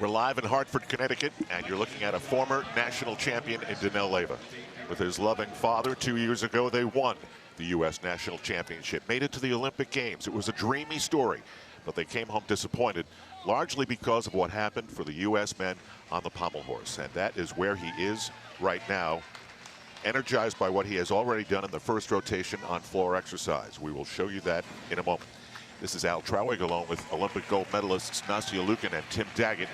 We're live in Hartford, Connecticut, and you're looking at a former national champion in Danell Leyva. With his loving father, 2 years ago, they won the U.S. National Championship, made it to the Olympic Games. It was a dreamy story, but they came home disappointed, largely because of what happened for the U.S. men on the pommel horse. And that is where he is right now, energized by what he has already done in the first rotation on floor exercise. We will show you that in a moment. This is Al Trauig along with Olympic gold medalists Nastia Liukin and Tim Daggett.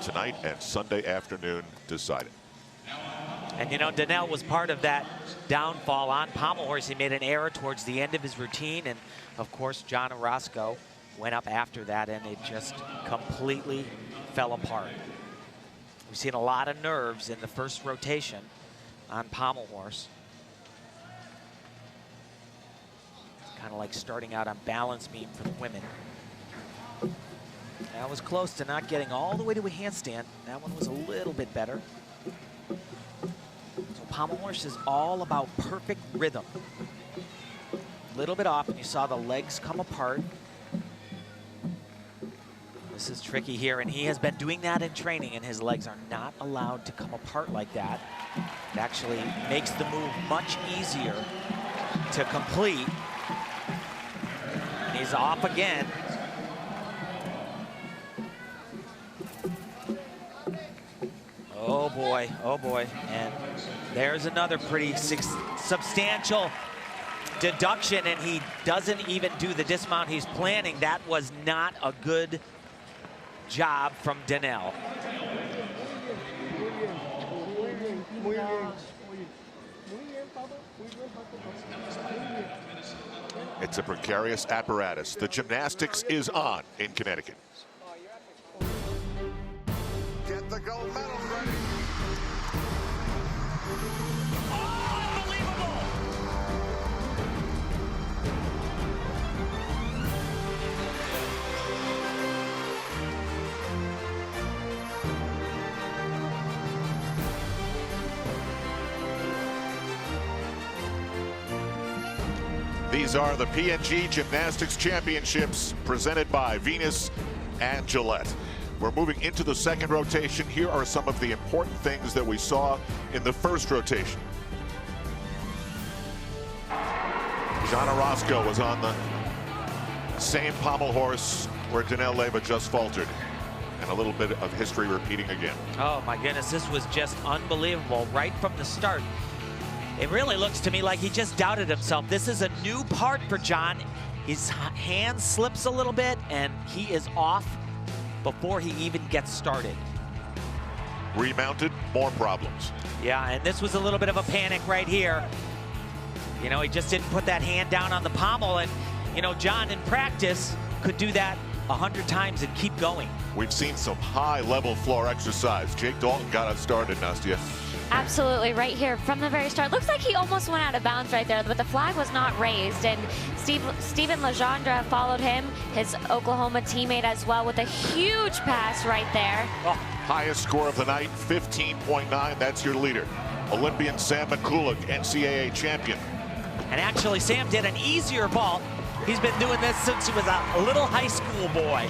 Tonight and Sunday afternoon decided. And you know, Danell was part of that downfall on pommel horse. He made an error towards the end of his routine, and of course John Orozco went up after that, and it just completely fell apart. We've seen a lot of nerves in the first rotation on pommel horse. Kind of like starting out on balance beam for the women. That was close to not getting all the way to a handstand. That one was a little bit better. So pommel horse is all about perfect rhythm. A little bit off, and you saw the legs come apart. This is tricky here, and he has been doing that in training, and his legs are not allowed to come apart like that. It actually makes the move much easier to complete. And he's off again. Oh boy, oh boy. And there's another pretty substantial deduction, and he doesn't even do the dismount he's planning. That was not a good job from Danell. It's a precarious apparatus. The gymnastics is on in Connecticut. Get the gold medals ready. Oh, unbelievable! These are the P&G Gymnastics Championships presented by Venus and Gillette. We're moving into the second rotation. Here are some of the important things that we saw in the first rotation. John Orozco was on the same pommel horse where Danell Leyva just faltered. And a little bit of history repeating again. Oh my goodness, this was just unbelievable right from the start. It really looks to me like he just doubted himself. This is a new part for John. His hand slips a little bit, and he is off before he even gets started. Remounted, more problems. Yeah, and this was a little bit of a panic right here. You know, he just didn't put that hand down on the pommel, and, you know, John in practice could do that 100 times and keep going. We've seen some high-level floor exercise. Jake Dalton got us started, Nastia. Absolutely, right here from the very start. Looks like he almost went out of bounds right there, but the flag was not raised. And Steven Legendre followed him, his Oklahoma teammate as well, with a huge pass right there. Oh, highest score of the night, 15.9. That's your leader. Olympian Sam McCulloch, NCAA champion. And actually, Sam did an easier vault. He's been doing this since he was a little high school boy.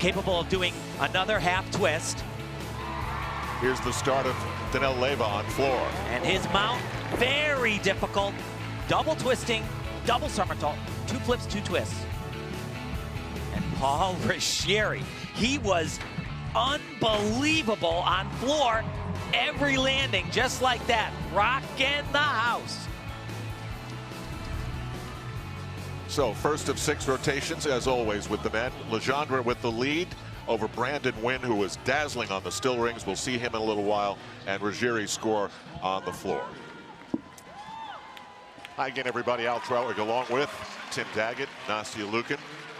Capable of doing another half twist. Here's the start of Danell Leyva on floor. And his mount, very difficult. Double twisting, double somersault, 2 flips, 2 twists. And Paul Rischieri, he was unbelievable on floor. Every landing just like that, rocking the house. So first of 6 rotations, as always with the men. Legendre with the lead over Brandon Wynn, who was dazzling on the still rings. We'll see him in a little while. And Ruggieri's score on the floor. Hi again, everybody. Al Trauig along with Tim Daggett, Nastia Liukin.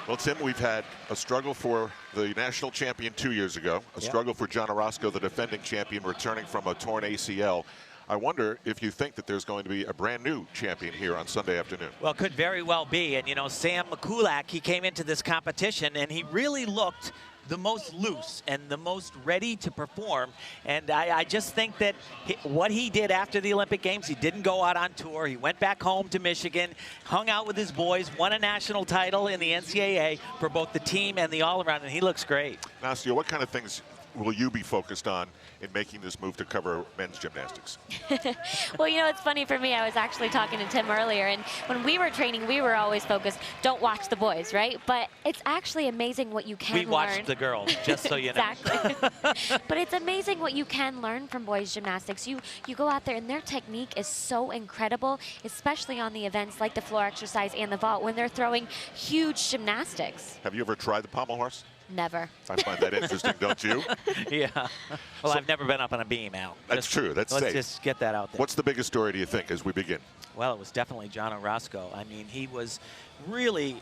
Well, Tim, we've had a struggle for the national champion 2 years ago. A struggle for John Orozco, the defending champion, returning from a torn ACL. I wonder if you think that there's going to be a brand new champion here on Sunday afternoon. Well, could very well be. And, you know, Sam McCulloch, he came into this competition and he really looked the most loose and the most ready to perform. And I just think that what he did after the Olympic Games, he didn't go out on tour. He went back home to Michigan, hung out with his boys, won a national title in the NCAA for both the team and the all-around, and he looks great. Nastia, what kind of things will you be focused on in making this move to cover men's gymnastics? Well, you know, it's funny for me. I was actually talking to Tim earlier, and when we were training, we were always focused, don't watch the boys, right? But it's actually amazing what you can learn. We watched the girls, just so you know. Exactly. But it's amazing what you can learn from boys gymnastics. You go out there, and their technique is so incredible, especially on the events like the floor exercise and the vault when they're throwing huge gymnastics. Have you ever tried the pommel horse? Never. I find that interesting, don't you? Yeah. Well, I've never been up on a beam, Al. That's true. That's Let's safe. just get that out there. What's the biggest story, do you think, as we begin? Well, it was definitely John Orozco. I mean, he was really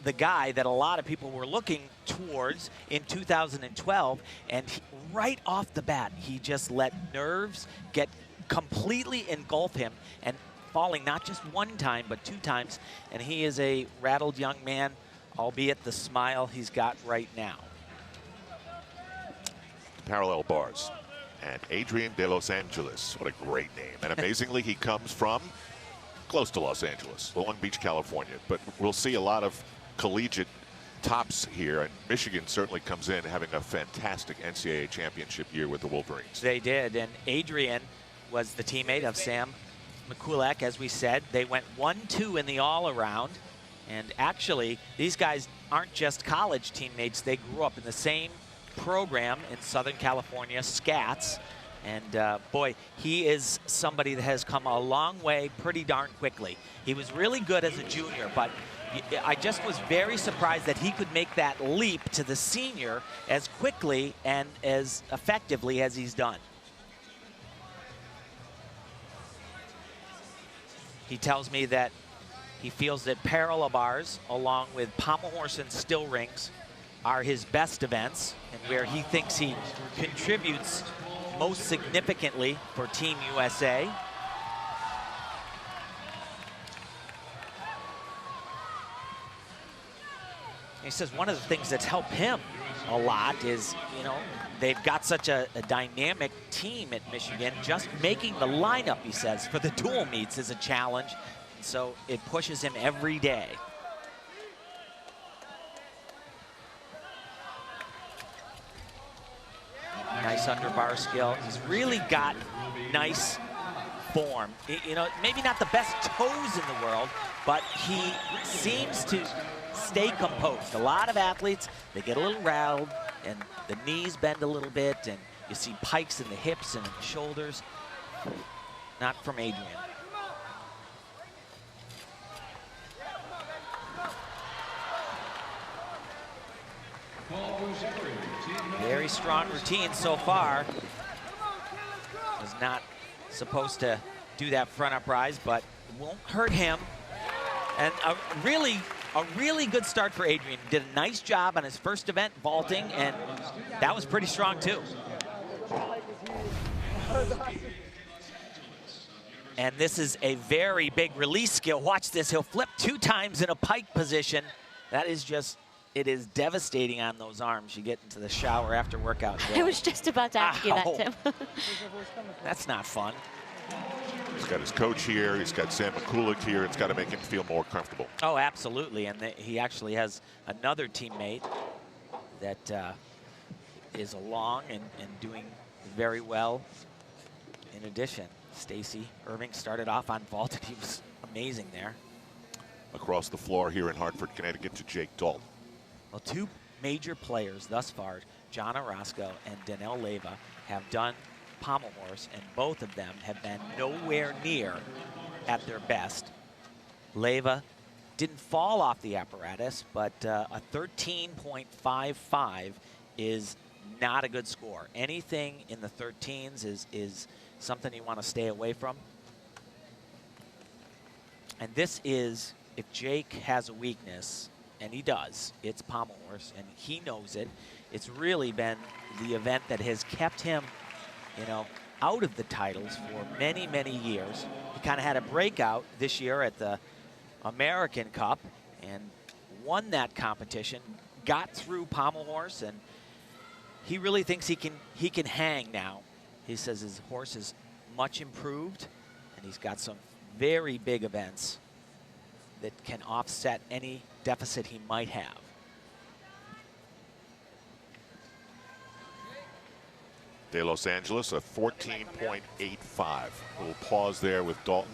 the guy that a lot of people were looking towards in 2012, and right off the bat, he just let nerves get completely engulf him, and falling not just one time, but 2 times, and he is a rattled young man, albeit the smile he's got right now. Parallel bars. And Adrian de Los Angeles. What a great name. And amazingly, he comes from close to Los Angeles, Long Beach, California. But we'll see a lot of collegiate tops here. And Michigan certainly comes in having a fantastic NCAA championship year with the Wolverines. They did. And Adrian was the teammate of Sam McCulloch, as we said. They went 1-2 in the all-around. And actually, these guys aren't just college teammates. They grew up in the same program in Southern California, SCATS. And boy, he is somebody that has come a long way pretty darn quickly. He was really good as a junior, but I just was very surprised that he could make that leap to the senior as quickly and as effectively as he's done. He tells me that he feels that parallel bars, along with pommel horse and still rings, are his best events, and where he thinks he contributes most significantly for Team USA. He says one of the things that's helped him a lot is, you know, they've got such a dynamic team at Michigan. Just making the lineup, he says, for the dual meets is a challenge. So it pushes him every day. Nice underbar skill. He's really got nice form. You know, maybe not the best toes in the world, but he seems to stay composed. A lot of athletes, they get a little rattled and the knees bend a little bit, and you see pikes in the hips and the shoulders. Not from Adrian. Very strong routine so far. Was not supposed to do that front uprise, but it won't hurt him. And a really good start for Adrian. Did a nice job on his first event, vaulting, and that was pretty strong too. And this is a very big release skill. Watch this, he'll flip 2 times in a pike position. That is just, it is devastating on those arms. You get into the shower after workout. I was just about to ask you that, Tim. That's not fun. He's got his coach here. He's got Sam McCulloch here. It's got to make him feel more comfortable. Oh, absolutely. And he actually has another teammate that is along and doing very well. In addition, Stacy Irving started off on vault, and he was amazing there. Across the floor here in Hartford, Connecticut, to Jake Dault. Well, 2 major players thus far, John Orozco and Danelle Leyva, have done pommel horse, and both of them have been nowhere near at their best. Leyva didn't fall off the apparatus, but a 13.55 is not a good score. Anything in the 13s is something you want to stay away from. And this is, if Jake has a weakness, and he does, it's pommel horse, and he knows it. It's really been the event that has kept him, you know, out of the titles for many, many years. He kind of had a breakout this year at the American Cup and won that competition, got through pommel horse, and he really thinks he can hang now. He says his horse is much improved, and he's got some very big events that can offset any deficit he might have. De Los Angeles, a 14.85. Little pause there with Dalton.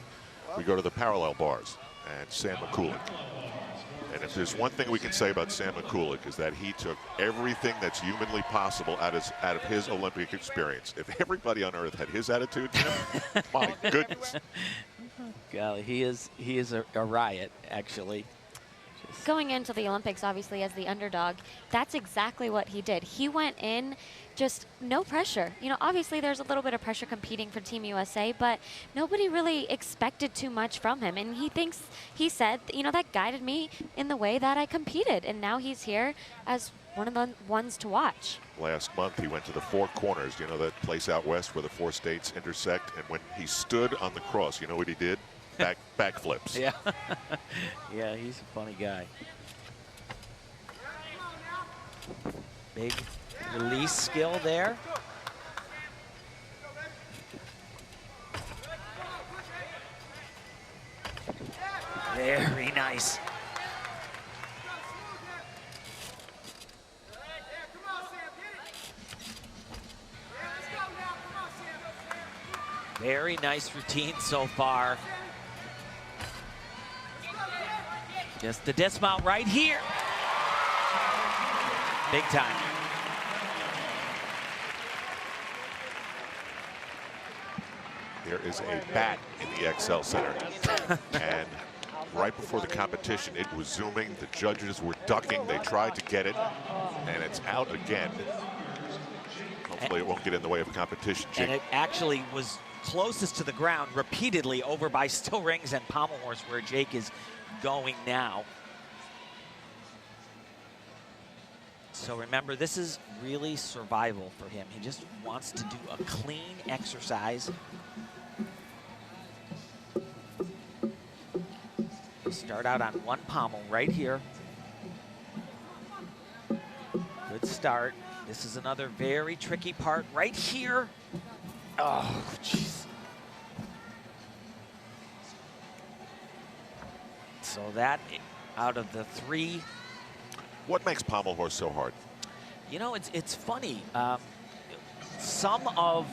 We go to the parallel bars and Sam McCulloch. And if there's one thing we can say about Sam McCulloch is that he took everything that's humanly possible out of his Olympic experience. If everybody on earth had his attitude, my goodness. Golly, he is a riot, actually. Going into the Olympics, obviously, as the underdog, that's exactly what he did. He went in just no pressure. You know, obviously there's a little bit of pressure competing for Team USA, but nobody really expected too much from him. And he said, you know, that guided me in the way that I competed. And now he's here as one of the ones to watch. Last month, he went to the Four Corners, you know, that place out west where the 4 states intersect. And when he stood on the cross, you know what he did? Backflips. Yeah. Yeah, he's a funny guy. Big release skill there. Very nice. Very nice routine so far. Just the dismount right here. Big time. There is a bat in the XL Center. And right before the competition, it was zooming. The judges were ducking. They tried to get it, and it's out again. Hopefully it won't get in the way of competition. And it actually was closest to the ground repeatedly over by Still Rings and Pommel Horse, where Jake is going now. So remember, this is really survival for him. He just wants to do a clean exercise. He'll start out on one pommel right here. Good start. This is another very tricky part right here. Oh, jeez. So that, out of the 3. What makes Pommel Horse so hard? You know, it's funny. Some of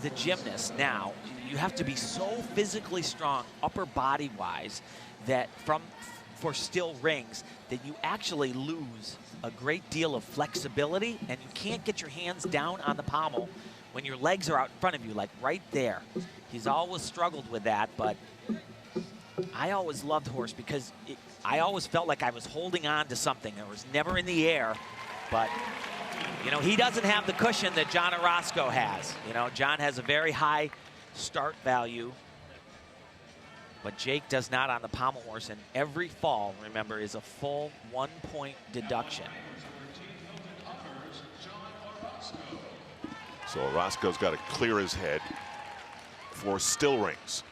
the gymnasts now, you have to be so physically strong, upper body-wise, that for Still Rings, that you actually lose a great deal of flexibility, and you can't get your hands down on the pommel when your legs are out in front of you, like right there. He's always struggled with that, but I always loved Horse because I always felt like I was holding on to something. It was never in the air, but, you know, he doesn't have the cushion that John Orozco has. You know, John has a very high start value, but Jake does not on the Pommel Horse, and every fall, remember, is a full 1-point deduction. So Orozco's got to clear his head for Still Rings.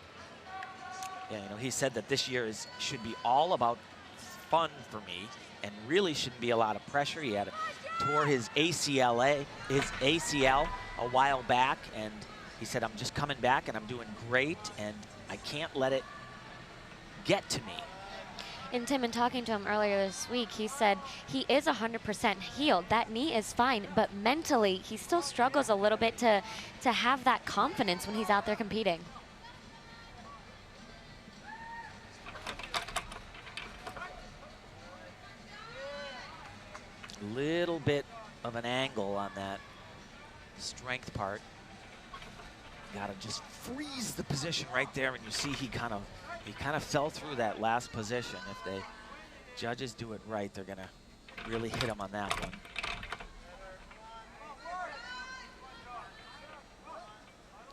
Yeah, you know, he said that this year should be all about fun for me and really shouldn't be a lot of pressure. He had tore his ACL a while back, and he said, I'm just coming back and I'm doing great, and I can't let it get to me. And Tim, in talking to him earlier this week, he said he is 100% healed. That knee is fine, but mentally he still struggles a little bit to have that confidence when he's out there competing. Little bit of an angle on that strength part. Got to just freeze the position right there, and you see he kind of fell through that last position. If the judges do it right, they're going to really hit him on that one.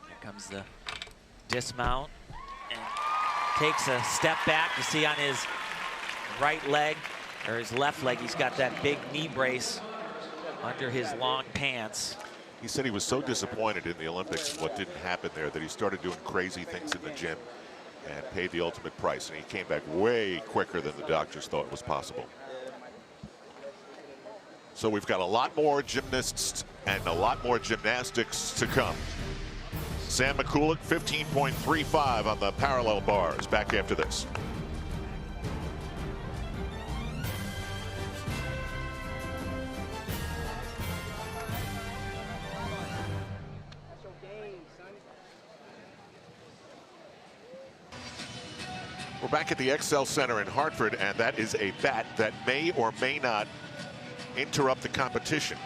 Here comes the dismount and takes a step back. You see on his right leg, or his left leg, he's got that big knee brace under his long pants. He said he was so disappointed in the Olympics and what didn't happen there that he started doing crazy things in the gym and paid the ultimate price. And he came back way quicker than the doctors thought was possible. So we've got a lot more gymnasts and a lot more gymnastics to come. Sam McCulloch, 15.35 on the parallel bars. Back after this. We're back at the XL Center in Hartford, and that is a bat that may or may not interrupt the competition.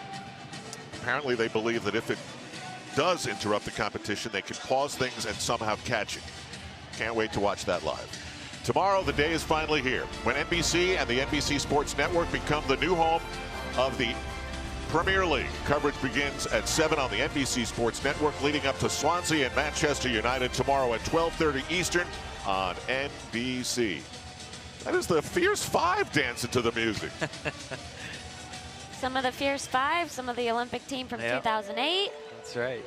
Apparently they believe that if it does interrupt the competition, they can pause things and somehow catch it. Can't wait to watch that live. Tomorrow, the day is finally here when NBC and the NBC Sports Network become the new home of the Premier League. Coverage begins at 7 on the NBC Sports Network, leading up to Swansea and Manchester United tomorrow at 12:30 Eastern on NBC. That is the Fierce Five dancing to the music. Some of the Fierce Five, some of the Olympic team from 2008. That's right.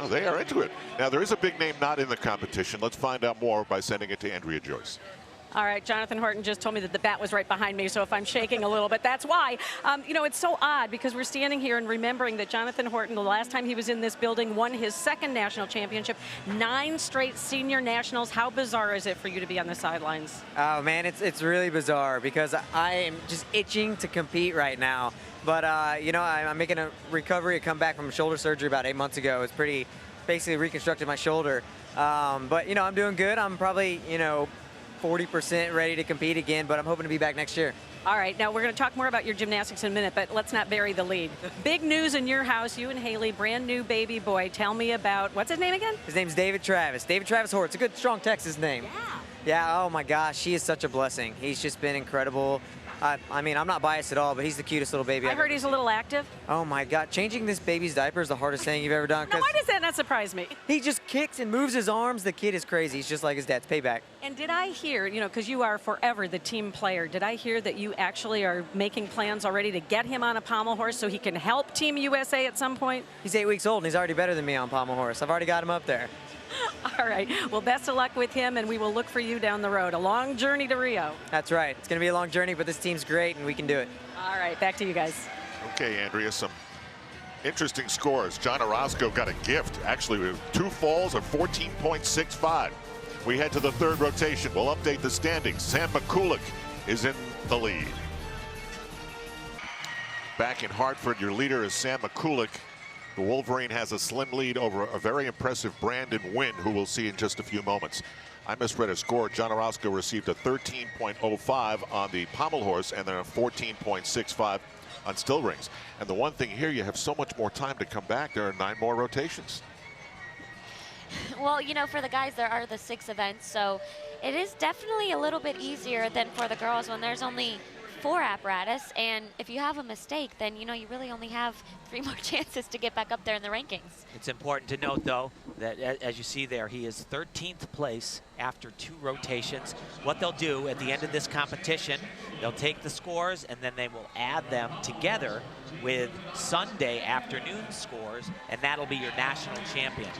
Oh, they are into it. Now, there is a big name not in the competition. Let's find out more by sending it to Andrea Joyce. All right, Jonathan Horton just told me that the bat was right behind me, so if I'm shaking a little bit, that's why. You know, it's so odd because we're standing here and remembering that Jonathan Horton, the last time he was in this building, won his second national championship, 9 straight senior nationals. How bizarre is it for you to be on the sidelines? Oh, man, it's really bizarre because I am just itching to compete right now. But, you know, I'm making a recovery, a comeback from shoulder surgery about 8 months ago. It's basically reconstructed my shoulder. But, you know, I'm doing good. I'm probably, you know, 40% ready to compete again, but I'm hoping to be back next year. All right, now we're going to talk more about your gymnastics in a minute, but let's not bury the lead. Big news in your house, you and Haley, brand new baby boy. Tell me about, what's his name again? His name's David Travis. David Travis Hort. It's a good, strong Texas name. Yeah. Yeah, oh my gosh, he is such a blessing. He's just been incredible. I mean, I'm not biased at all, but he's the cutest little baby I heard he's a little active. Oh my God, changing this baby's diaper is the hardest thing you've ever done. Now, why does that not surprise me? He just kicks and moves his arms. The kid is crazy. He's just like his dad's payback. And did I hear, you know, because you are forever the team player, did I hear that you actually are making plans already to get him on a pommel horse so he can help Team USA at some point? He's 8 weeks old and he's already better than me on pommel horse. I've already got him up there. All right. Well, best of luck with him, and we will look for you down the road. A long journey to Rio. That's right. It's going to be a long journey, but this team's great, and we can do it. All right. Back to you guys. Okay, Andrea, some interesting scores. John Orozco got a gift, actually, with 2 falls of 14.65. We head to the 3rd rotation. We'll update the standings. Sam McCulloch is in the lead. Back in Hartford, your leader is Sam McCulloch. The Wolverine has a slim lead over a very impressive Brandon Wynn, who we'll see in just a few moments. I misread a score. John Orozco received a 13.05 on the pommel horse and then a 14.65 on still rings. And the one thing here, you have so much more time to come back. There are 9 more rotations. Well, you know, for the guys, there are the 6 events, so it is definitely a little bit easier than for the girls when there's only 4 apparatus, and if you have a mistake, then, you know, you really only have 3 more chances to get back up there in the rankings. It's important to note, though, that as you see there, he is 13th place after 2 rotations. What they'll do at the end of this competition, they'll take the scores and then they will add them together with Sunday afternoon scores, and that'll be your national champion.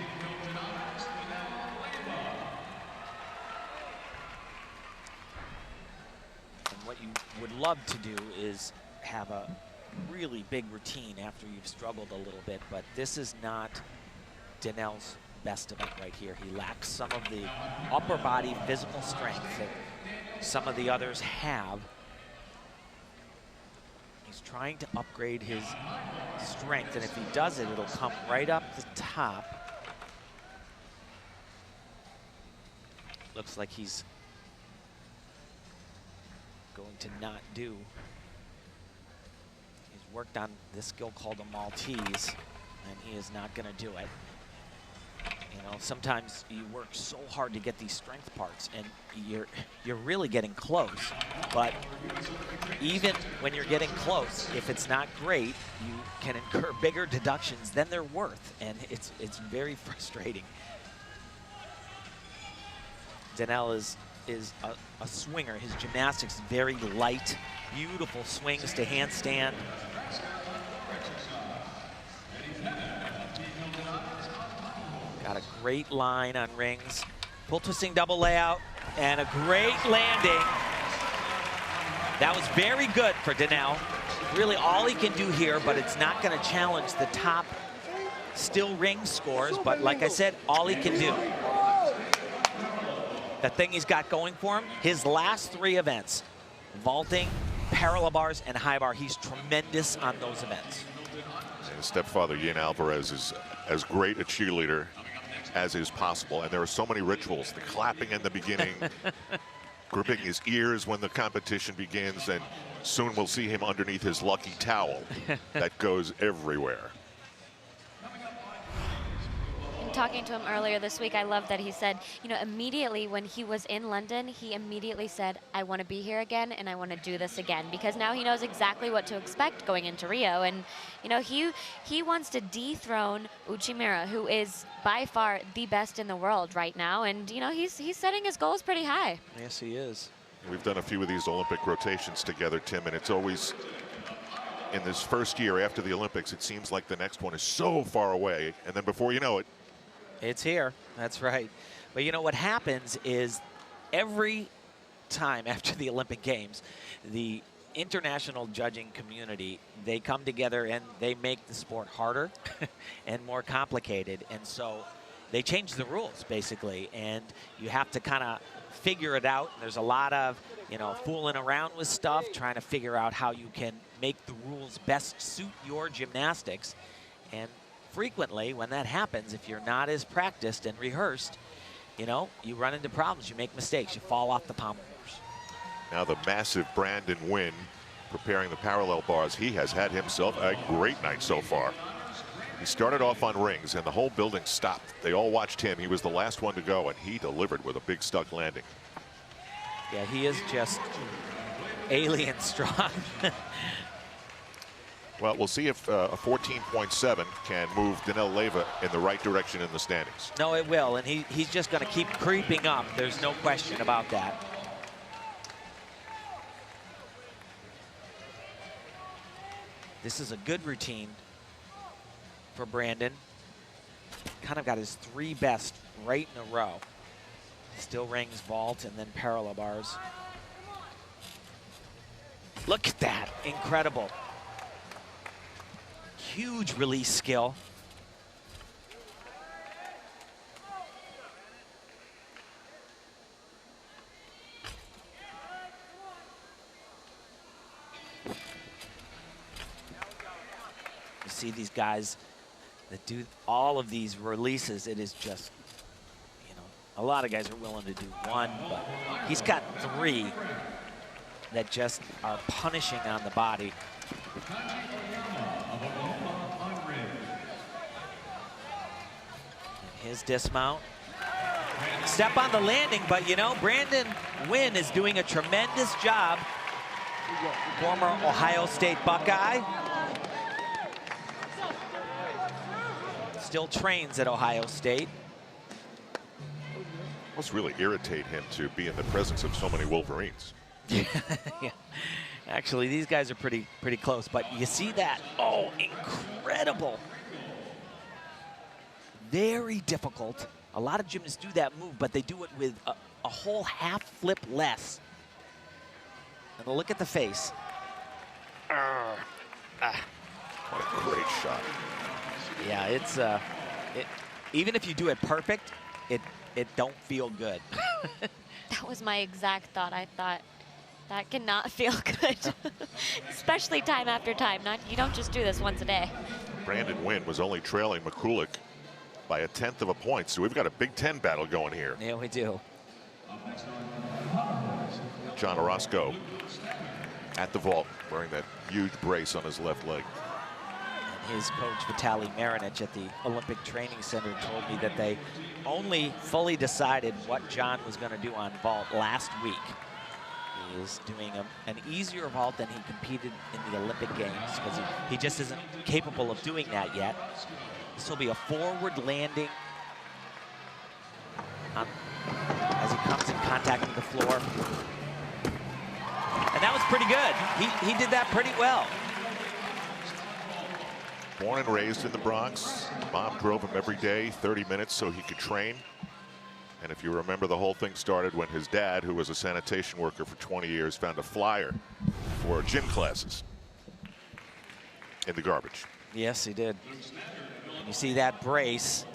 What you would love to do is have a really big routine after you've struggled a little bit, but this is not Danel's best event right here. He lacks some of the upper body physical strength that some of the others have. He's trying to upgrade his strength, and if he does it, it'll come right up the top. Looks like he's going to not do. He's worked on this skill called a Maltese, and he is not going to do it. You know, sometimes you work so hard to get these strength parts, and you're really getting close. But even when you're getting close, if it's not great, you can incur bigger deductions than they're worth, and it's very frustrating. Danel is a swinger. His gymnastics is very light, beautiful swings to handstand. Got a great line on rings. Full twisting double layout and a great landing. That was very good for Danel. really all he can do here, but it's not going to challenge the top still ring scores. But like I said, all he can do. The thing he's got going for him, his last 3 events, vaulting, parallel bars, and high bar, he's tremendous on those events. And his stepfather, Yin Alvarez, is as great a cheerleader as is possible. And there are so many rituals, the clapping in the beginning, gripping his ears when the competition begins, and soon we'll see him underneath his lucky towel that goes everywhere. Talking to him earlier this week, I love that he said, you know, immediately when he was in London, he immediately said, I want to be here again and I want to do this again, because now he knows exactly what to expect going into Rio. And, you know, he wants to dethrone Uchimura, who is by far the best in the world right now. And, you know, he's setting his goals pretty high. Yes, he is. We've done a few of these Olympic rotations together, Tim, and it's always, in this first year after the Olympics, it seems like the next one is so far away. And then before you know it, it's here. That's right. But you know what happens is every time after the Olympic Games, the international judging community, they come together and they make the sport harder and more complicated. And so they change the rules, basically, and you have to kind of figure it out. There's a lot of, you know, fooling around with stuff, trying to figure out how you can make the rules best suit your gymnastics. And frequently, when that happens, if you're not as practiced and rehearsed, you know, you run into problems, you make mistakes, you fall off the pommel horse. Now the massive Brandon Wynn preparing the parallel bars. He has had himself a great night so far. He started off on rings and the whole building stopped. They all watched him. He was the last one to go, and he delivered with a big stuck landing. Yeah, he is just alien strong. Well, we'll see if a 14.7 can move Danel Leyva in the right direction in the standings. No, it will, and he's just going to keep creeping up. There's no question about that. This is a good routine for Brandon. Kind of got his 3 best right in a row. Still rings, vault, and then parallel bars. Look at that, incredible. Huge release skill. You see these guys that do all of these releases. It is just, you know, a lot of guys are willing to do 1, but he's got 3 that just are punishing on the body. His dismount. Step on the landing, but you know, Brandon Wynn is doing a tremendous job. Former Ohio State Buckeye. Still trains at Ohio State. Must really irritate him to be in the presence of so many Wolverines. Yeah. Actually, these guys are pretty close, but you see that? Oh, incredible. Very difficult. A lot of gymnasts do that move, but they do it with a whole half flip less. And look at the face. What a great shot. Yeah, it's even if you do it perfect, it don't feel good. That was my exact thought. I thought that cannot feel good, especially time after time. You don't just do this once a day. Brandon Wynn was only trailing McCulloch by 1/10 of a point, so we've got a Big Ten battle going here. Yeah, we do. John Orozco at the vault, wearing that huge brace on his left leg. And his coach, Vitaly Marinich, at the Olympic Training Center told me that they only fully decided what John was going to do on vault last week. He is doing an easier vault than he competed in the Olympic Games, because he just isn't capable of doing that yet. This will be a forward landing as he comes in contact with the floor. And that was pretty good. He did that pretty well. Born and raised in the Bronx. Mom drove him every day, 30 minutes, so he could train. And if you remember, the whole thing started when his dad, who was a sanitation worker for 20 years, found a flyer for gym classes. in the garbage. Yes, he did. And you see that brace,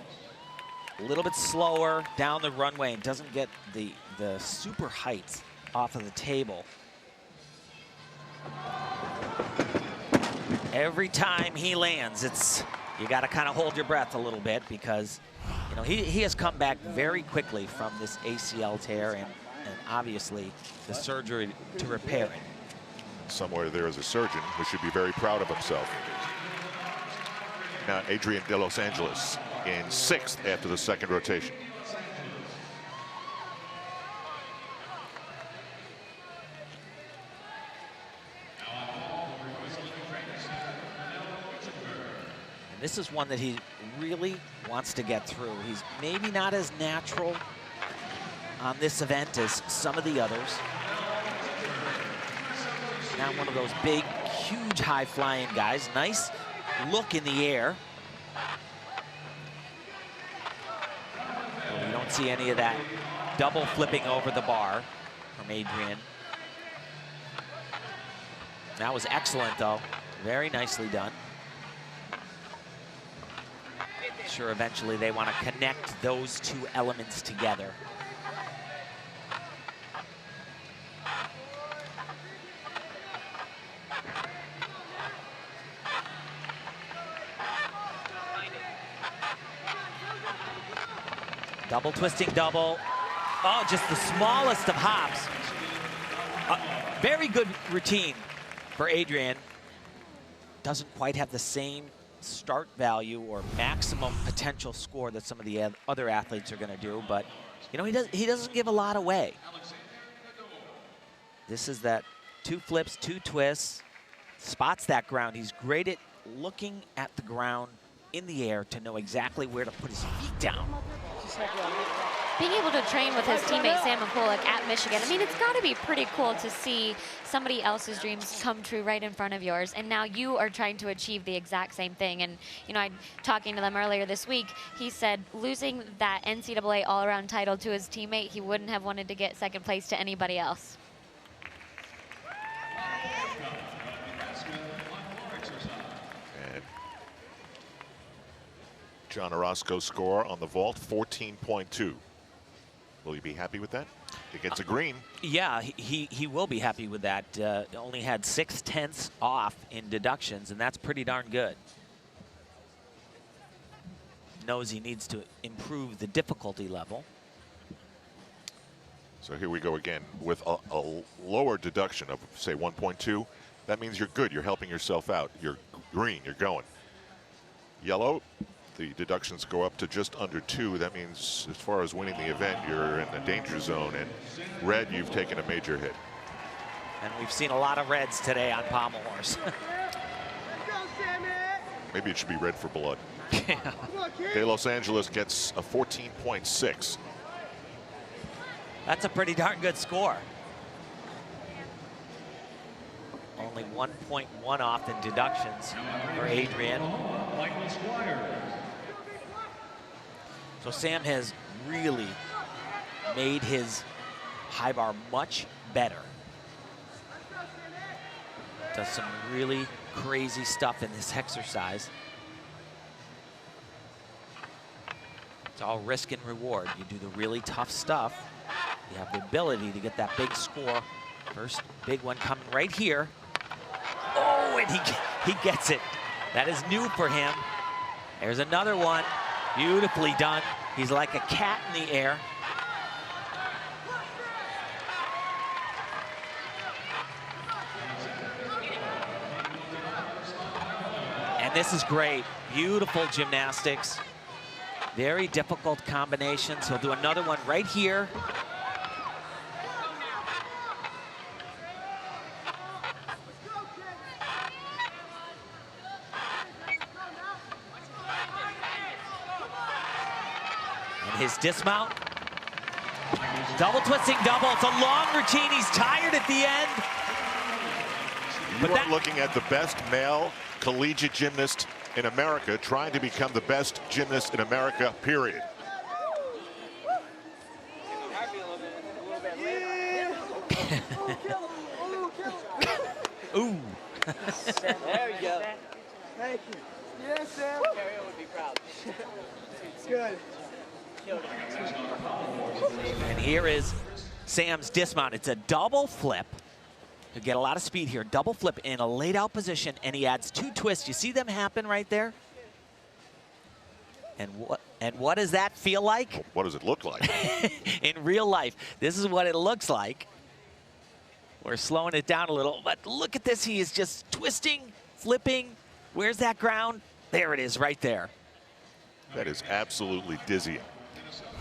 a little bit slower down the runway and doesn't get the super heights off of the table. Every time he lands, you got to kind of hold your breath a little bit, because you know he has come back very quickly from this ACL tear and obviously the surgery to repair it. Somewhere there is a surgeon who should be very proud of himself. Now Adrian de Los Angeles in 6th after the 2nd rotation. And this is one that he really wants to get through. He's maybe not as natural on this event as some of the others. Not one of those big, huge, high-flying guys. Nice look in the air. Well, you don't see any of that double flipping over the bar from Adrian. That was excellent, though. Very nicely done. Sure, eventually they want to connect those two elements together. Double twisting double. Oh, just the smallest of hops. Very good routine for Adrian. Doesn't quite have the same start value or maximum potential score that some of the other athletes are going to do, but you know, he doesn't give a lot away. This is that 2 flips, 2 twists, spots that ground. He's great at looking at the ground in the air to know exactly where to put his feet down. Being able to train with his teammate Sam McCulloch at Michigan, I mean, it's got to be pretty cool to see somebody else's dreams come true right in front of yours, and now you are trying to achieve the exact same thing. And you know, talking to them earlier this week, he said losing that NCAA all-around title to his teammate, he wouldn't have wanted to get 2nd place to anybody else. And John Orozco's score on the vault, 14.2. Will you be happy with that? It gets a green. Yeah, he will be happy with that. Only had 6/10 off in deductions, and that's pretty darn good. Knows he needs to improve the difficulty level. So here we go again with a lower deduction of, say, 1.2. That means you're good. You're helping yourself out. You're green. You're going. Yellow, the deductions go up to just under 2. That means as far as winning the event, you're in the danger zone. And red, you've taken a major hit. And we've seen a lot of reds today on Pommel Horse. Maybe it should be red for blood. De Los Angeles gets a 14.6. That's a pretty darn good score. Only 1.1 off in deductions for Adrian. So Sam has really made his high bar much better. Does some really crazy stuff in this exercise. It's all risk and reward. You do the really tough stuff, you have the ability to get that big score. First big one coming right here. Oh, and he gets it. That is new for him. There's another one. Beautifully done. He's like a cat in the air. And this is great. Beautiful gymnastics. Very difficult combinations. He'll do another one right here. And his dismount. Double twisting double. It's a long routine. He's tired at the end. You are looking at the best male collegiate gymnast in America trying to become the best gymnast in America, period. Ooh. There we go. Thank you. Yes, Sam. Carrie would be proud. Good. And here is Sam's dismount. It's a double flip. You get a lot of speed here. Double flip in a laid out position, and he adds 2 twists. You see them happen right there? And what does that feel like? What does it look like? In real life, this is what it looks like. We're slowing it down a little, but look at this. He is just twisting, flipping. Where's that ground? There it is, right there. That is absolutely dizzying.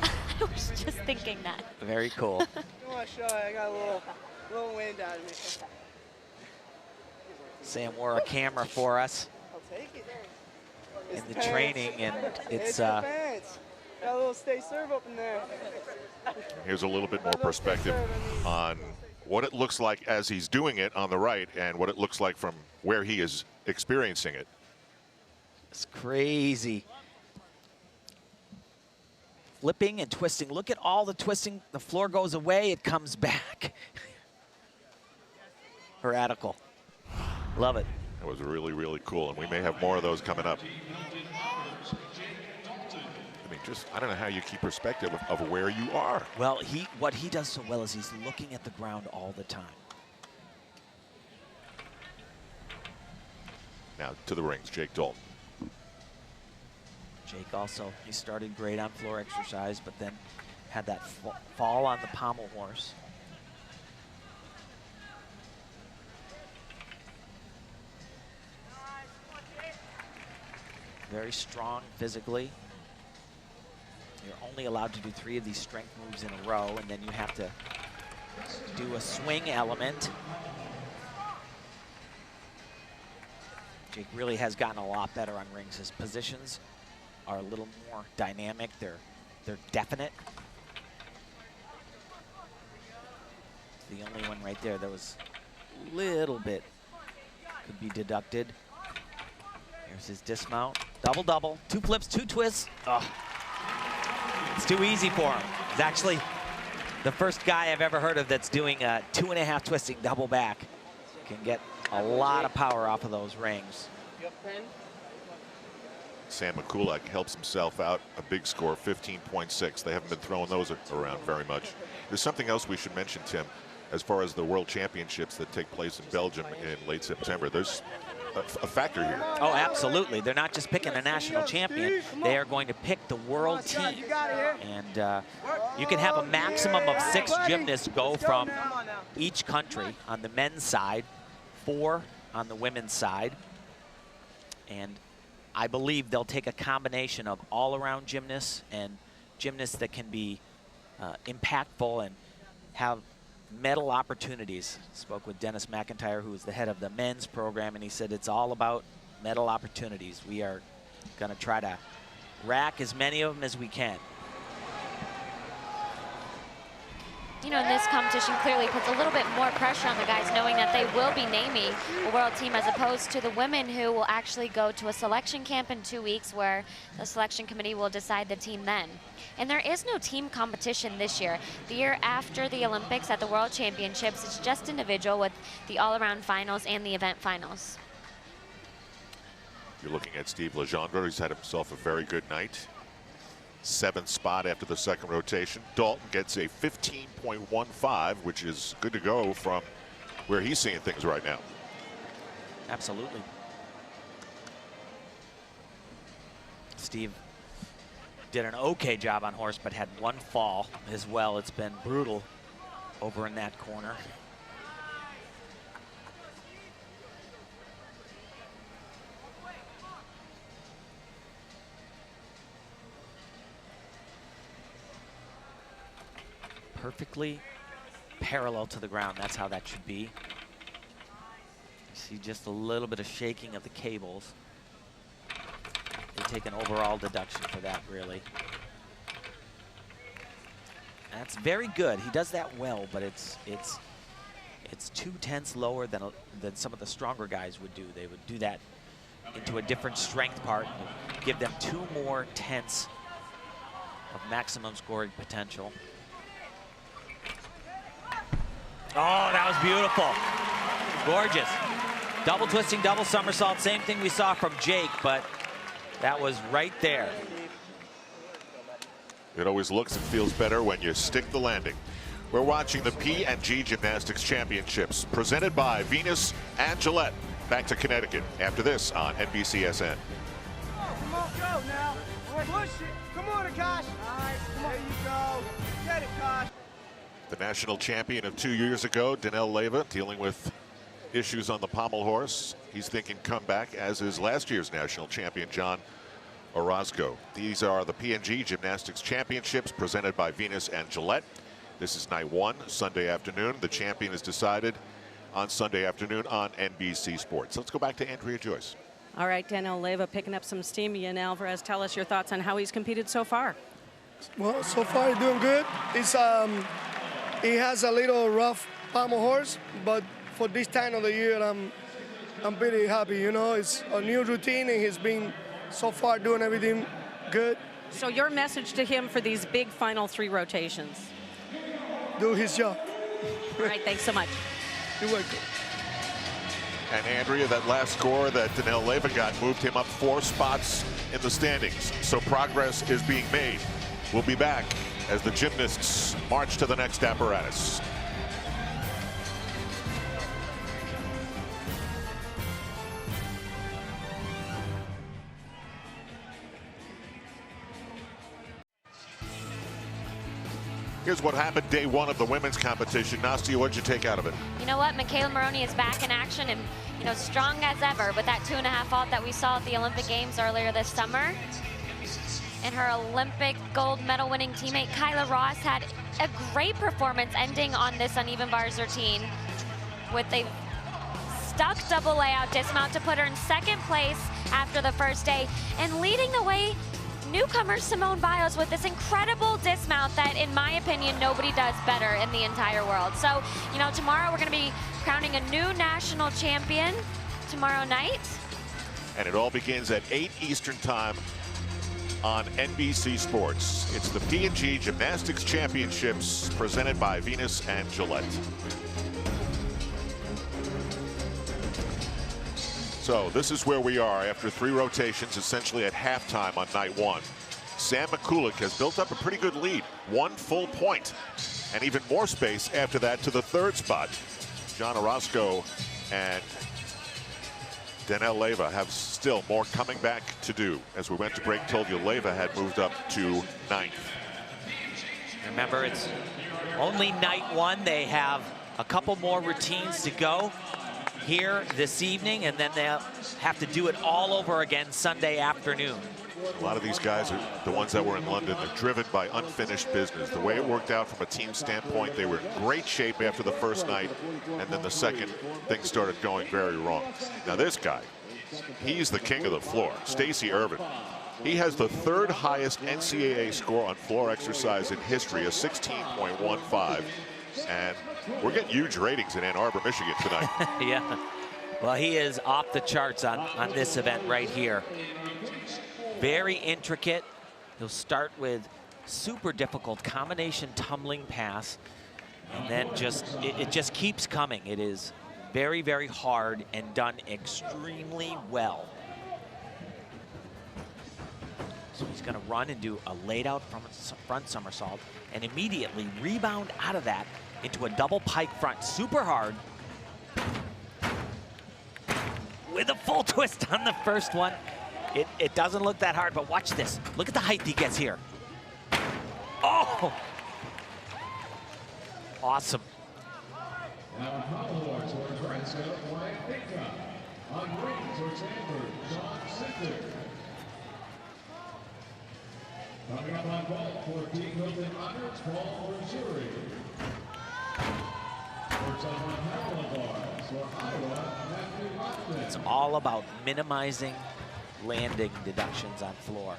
I was just thinking that. Very cool. I want to show you. I got a little wind out of me. Sam wore a camera for us I'll take it. in the training, and it's the pants. Got a little stay serve up in there. Here's a little bit more perspective on what it looks like as he's doing it on the right and what it looks like from where he is experiencing it. It's crazy. Flipping and twisting. Look at all the twisting. The floor goes away, it comes back. Radical. Love it. That was really, really cool, and we may have more of those coming up. I mean, just, I don't know how you keep perspective of where you are. Well, what he does so well is he's looking at the ground all the time. Now to the rings, Jake Dalton. Jake also, he started great on floor exercise, but then had that fall on the pommel horse. Very strong physically. You're only allowed to do 3 of these strength moves in a row, and then you have to do a swing element. Jake really has gotten a lot better on rings. His positions are a little more dynamic. They're definite. The only one right there that was a little bit could be deducted. Here's his dismount. Double, double. 2 flips, 2 twists. Oh. It's too easy for him. He's actually the first guy I've ever heard of that's doing a 2.5 twisting double back. Can get a lot of power off of those rings. Sam Mikulak helps himself out a big score, 15.6. They haven't been throwing those around very much. There's something else we should mention, Tim, as far as the World Championships that take place in Belgium in late September. There's a factor here. Oh, absolutely. They're not just picking a national champion. They are going to pick the world team. And you can have a maximum of 6 gymnasts go from each country on the men's side, 4 on the women's side. And I believe they'll take a combination of all-around gymnasts and gymnasts that can be impactful and have medal opportunities. Spoke with Dennis McIntyre, who is the head of the men's program, and he said it's all about medal opportunities. We are going to try to rack as many of them as we can. You know, this competition clearly puts a little bit more pressure on the guys, knowing that they will be naming a world team, as opposed to the women, who will actually go to a selection camp in 2 weeks, where the selection committee will decide the team then. And there is no team competition this year. The year after the Olympics at the World Championships, it's just individual with the all-around finals and the event finals. You're looking at Steve Legendre. He's had himself a very good night. 7th spot after the second rotation. Dalton gets a 15.15, which is good to go from where he's seeing things right now. Absolutely. Steve did an okay job on horse, but had 1 fall as well. It's been brutal over in that corner. Perfectly parallel to the ground. That's how that should be. You see just a little bit of shaking of the cables. They take an overall deduction for that, really. That's very good. He does that well, but it's 2/10 lower than some of the stronger guys would do. They would do that into a different strength part and give them 2 more tenths of maximum scoring potential. Oh, that was beautiful. Gorgeous. Double twisting, double somersault, same thing we saw from Jake, but that was right there. It always looks and feels better when you stick the landing. We're watching the P&G Gymnastics Championships presented by Venus and Gillette. Back to Connecticut after this on NBCSN. Come on, go now. Push it. Come on, Akash. Nice. There you go. Get it, Akash. The national champion of 2 years ago, Danelle Leyva, dealing with issues on the pommel horse. He's thinking comeback, as is last year's national champion, John Orozco. These are the P&G Gymnastics Championships presented by Venus and Gillette. This is night one, Sunday afternoon. The champion is decided on Sunday afternoon on NBC Sports. Let's go back to Andrea Joyce. All right, Danelle Leyva picking up some steam. Ian Alvarez, tell us your thoughts on how he's competed so far. Well, so far he's doing good. He has a little rough pommel horse, but for this time of the year, I'm pretty happy. You know, it's a new routine, and he's been so far doing everything good. So your message to him for these big final 3 rotations? Do his job. All right, thanks so much. You're welcome. And Andrea, that last score that Danelle Leyva got moved him up 4 spots in the standings. So progress is being made. We'll be back as the gymnasts march to the next apparatus. Here's what happened day one of the women's competition. Nastia, what'd you take out of it? You know what? Michaela Maroney is back in action and, you know, strong as ever with that 2.5 vault that we saw at the Olympic Games earlier this summer. And her Olympic gold medal winning teammate Kyla Ross had a great performance ending on this uneven bars routine with a stuck double layout dismount to put her in 2nd place after the first day, and leading the way, newcomer Simone Biles with this incredible dismount that, in my opinion, nobody does better in the entire world. So, you know, tomorrow we're going to be crowning a new national champion tomorrow night. And it all begins at 8 Eastern Time on NBC Sports. It's the P&G Gymnastics Championships presented by Venus and Gillette. So this is where we are after 3 rotations, essentially at halftime on night one. Sam McCulloch has built up a pretty good lead, 1 full point, and even more space after that to the 3rd spot. John Orozco and Danelle Leyva have still more coming back to do. As we went to break, told you Leyva had moved up to 9th. Remember, it's only night one. They have a couple more routines to go here this evening, and then they'll have to do it all over again Sunday afternoon. A lot of these guys are the ones that were in London. They're driven by unfinished business. The way it worked out from a team standpoint, they were in great shape after the first night, and then the second, things started going very wrong. Now this guy, he's the king of the floor, Stacey Irvin. He has the 3rd highest NCAA score on floor exercise in history, a 16.15. And we're getting huge ratings in Ann Arbor, Michigan tonight. Yeah, well, he is off the charts on this event right here. Very intricate. He'll start with super difficult combination tumbling pass, and then it just keeps coming. It is very, very hard and done extremely well. So he's going to run and do a laid out front somersault and immediately rebound out of that into a double pike front, super hard, with a full twist on the first one. It doesn't look that hard, but watch this. Look at the height he gets here. Oh! Awesome. Coming up on ball for Team Hilton Roberts, Paul Missouri. It's all about minimizing landing deductions on floor.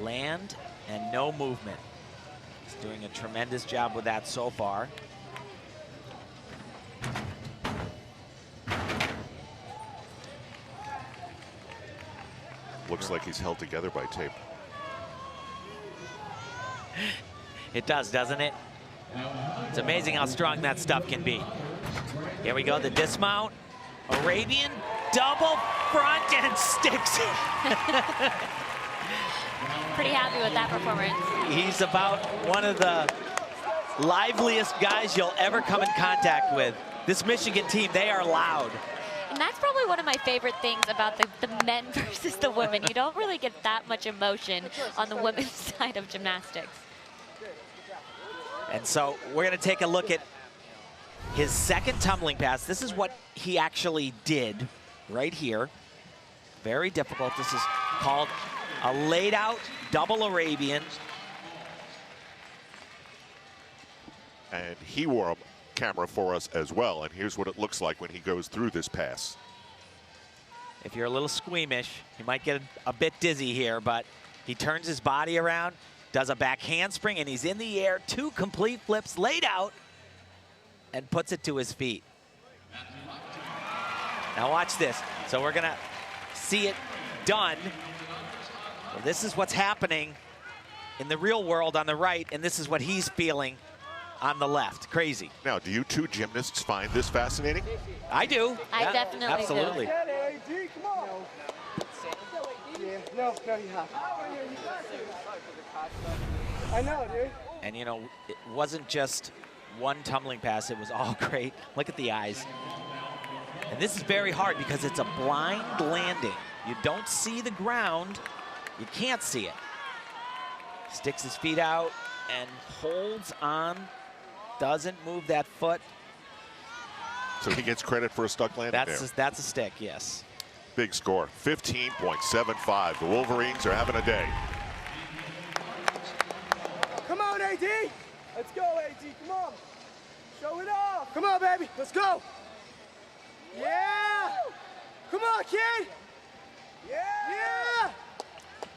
Land and no movement. He's doing a tremendous job with that so far. Looks like he's held together by tape. It does, doesn't it? It's amazing how strong that stuff can be. Here we go, the dismount. Arabian double front and sticks. Pretty happy with that performance. He's about one of the liveliest guys you'll ever come in contact with. This Michigan team, they are loud. And that's probably one of my favorite things about the men versus the women. You don't really get that much emotion on the women's side of gymnastics. And so we're going to take a look at his second tumbling pass. This is what he actually did right here. Very difficult. This is called a laid out double Arabian. And he wore a camera for us as well, and here's what it looks like when he goes through this pass. If you're a little squeamish, you might get a bit dizzy here, but he turns his body around, does a back handspring, and he's in the air, 2 complete flips laid out, and puts it to his feet. Now watch this. So we're gonna see it done. Well, this is what's happening in the real world on the right, and this is what he's feeling on the left. Crazy. Now, do you two gymnasts find this fascinating? I do. I definitely absolutely. do. No, you have. I know, dude. And you know, it wasn't just one tumbling pass, it was all great. Look at the eyes. And this is very hard because it's a blind landing. You don't see the ground, you can't see it. Sticks his feet out and holds on, doesn't move that foot. So he gets credit for a stuck landing there. That's a stick, yes. Big score, 15.75. The Wolverines are having a day. Come on, AD. Let's go, AD. Come on. Show it off. Come on, baby. Let's go. Yeah. Come on, kid. Yeah.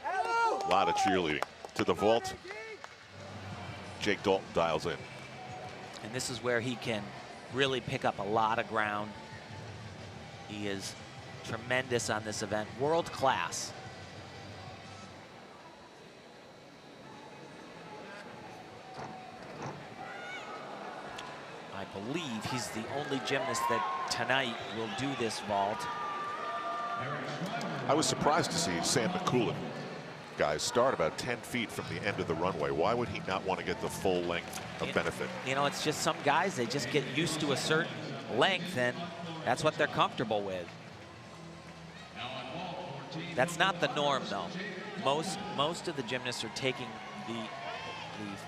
A lot of cheerleading. To the vault, Jake Dalton dials in. And this is where he can really pick up a lot of ground. He is tremendous on this event, world class. I believe he's the only gymnast that tonight will do this vault. I was surprised to see Sam McCoolin, guys, start about 10 feet from the end of the runway. Why would he not want to get the full length of benefit? You know, it's just some guys, they just get used to a certain length, and that's what they're comfortable with. That's not the norm, though. Most of the gymnasts are taking the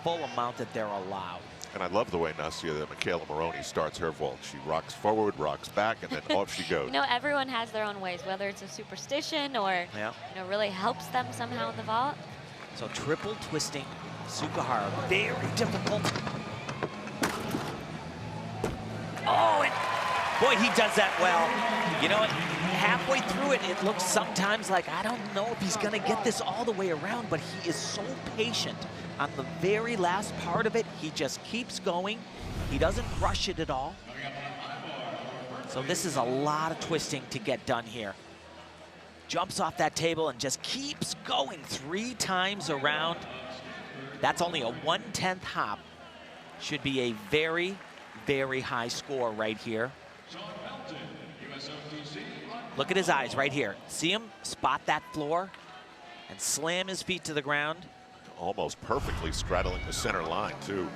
full amount that they're allowed. And I love the way Nasia Michaela Maroney starts her vault. She rocks forward, rocks back, and then off she goes. You know, everyone has their own ways, whether it's a superstition or you know, really helps them somehow in the vault. So triple twisting Sukahara, very difficult. Oh, and boy, he does that well. You know what? Halfway through it, it looks sometimes like, I don't know if he's gonna get this all the way around, but he is so patient. On the very last part of it, he just keeps going. He doesn't rush it at all. So this is a lot of twisting to get done here. Jumps off that table and just keeps going 3 times around. That's only a 1/10 hop. Should be a very, very high score right here. Look at his eyes right here. See him spot that floor and slam his feet to the ground. Almost perfectly straddling the center line, too.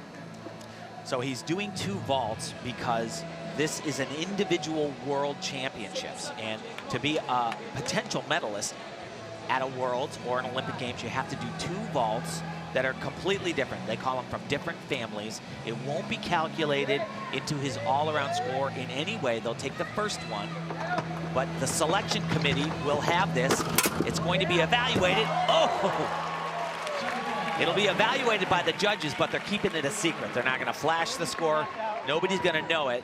So he's doing 2 vaults because this is an individual world championships. And to be a potential medalist at a Worlds or an Olympic Games, you have to do 2 vaults that are completely different. They call them from different families. It won't be calculated into his all-around score in any way. They'll take the first one, but the selection committee will have this. It's going to be evaluated. Oh! It'll be evaluated by the judges, but they're keeping it a secret. They're not going to flash the score. Nobody's going to know it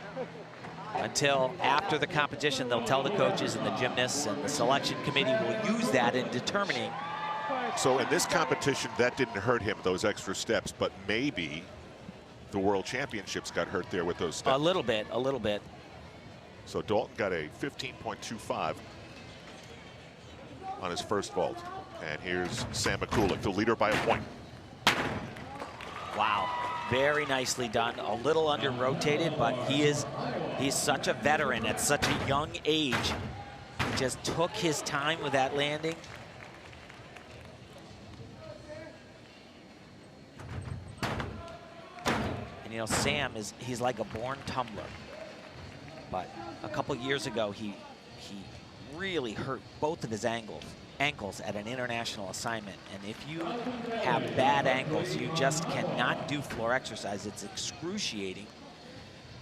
until after the competition. They'll tell the coaches and the gymnasts, and the selection committee will use that in determining. So in this competition, that didn't hurt him, those extra steps, but maybe the World Championships got hurt there with those steps. A little bit, a little bit. So Dalton got a 15.25 on his first vault. And here's Sam McCoolin, the leader by a point. Wow, very nicely done. A little under rotated, but he is He's such a veteran at such a young age. He just took his time with that landing. And you know, Sam he's like a born tumbler. But a couple years ago, he really hurt both of his ankles at an international assignment. And if you have bad ankles, you just cannot do floor exercise. It's excruciating.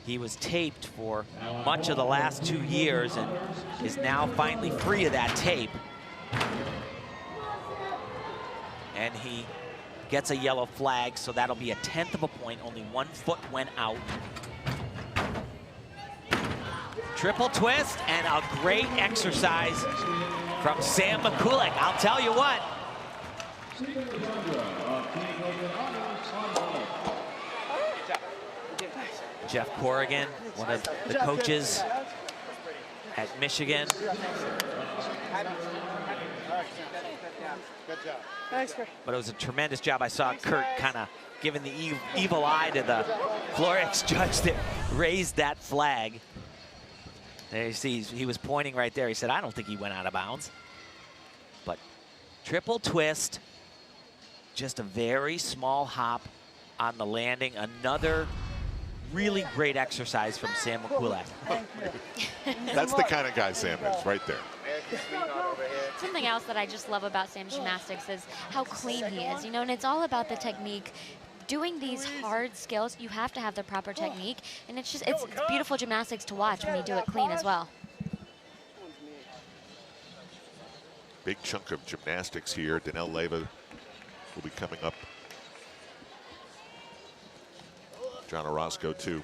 He was taped for much of the last 2 years and is now finally free of that tape. And he gets a yellow flag, so that'll be a 1/10 of a point. Only 1 foot went out. Triple twist and a great exercise from Sam McCulloch. I'll tell you what. Jeff Corrigan, one of the coaches at Michigan. But it was a tremendous job. I saw Kurt kind of giving the evil eye to the floor X judge that raised that flag. There you see, he was pointing right there. He said, I don't think he went out of bounds. But triple twist, just a very small hop on the landing. Another really great exercise from Sam McCulloch. That's the kind of guy Sam is, right there. Something else that I just love about Sam's gymnastics is how clean he is, you know, and it's all about the technique. Doing these hard skills, you have to have the proper technique, and it's beautiful gymnastics to watch when you do it clean as well. Big chunk of gymnastics here. Danelle Leyva will be coming up. John Orozco too.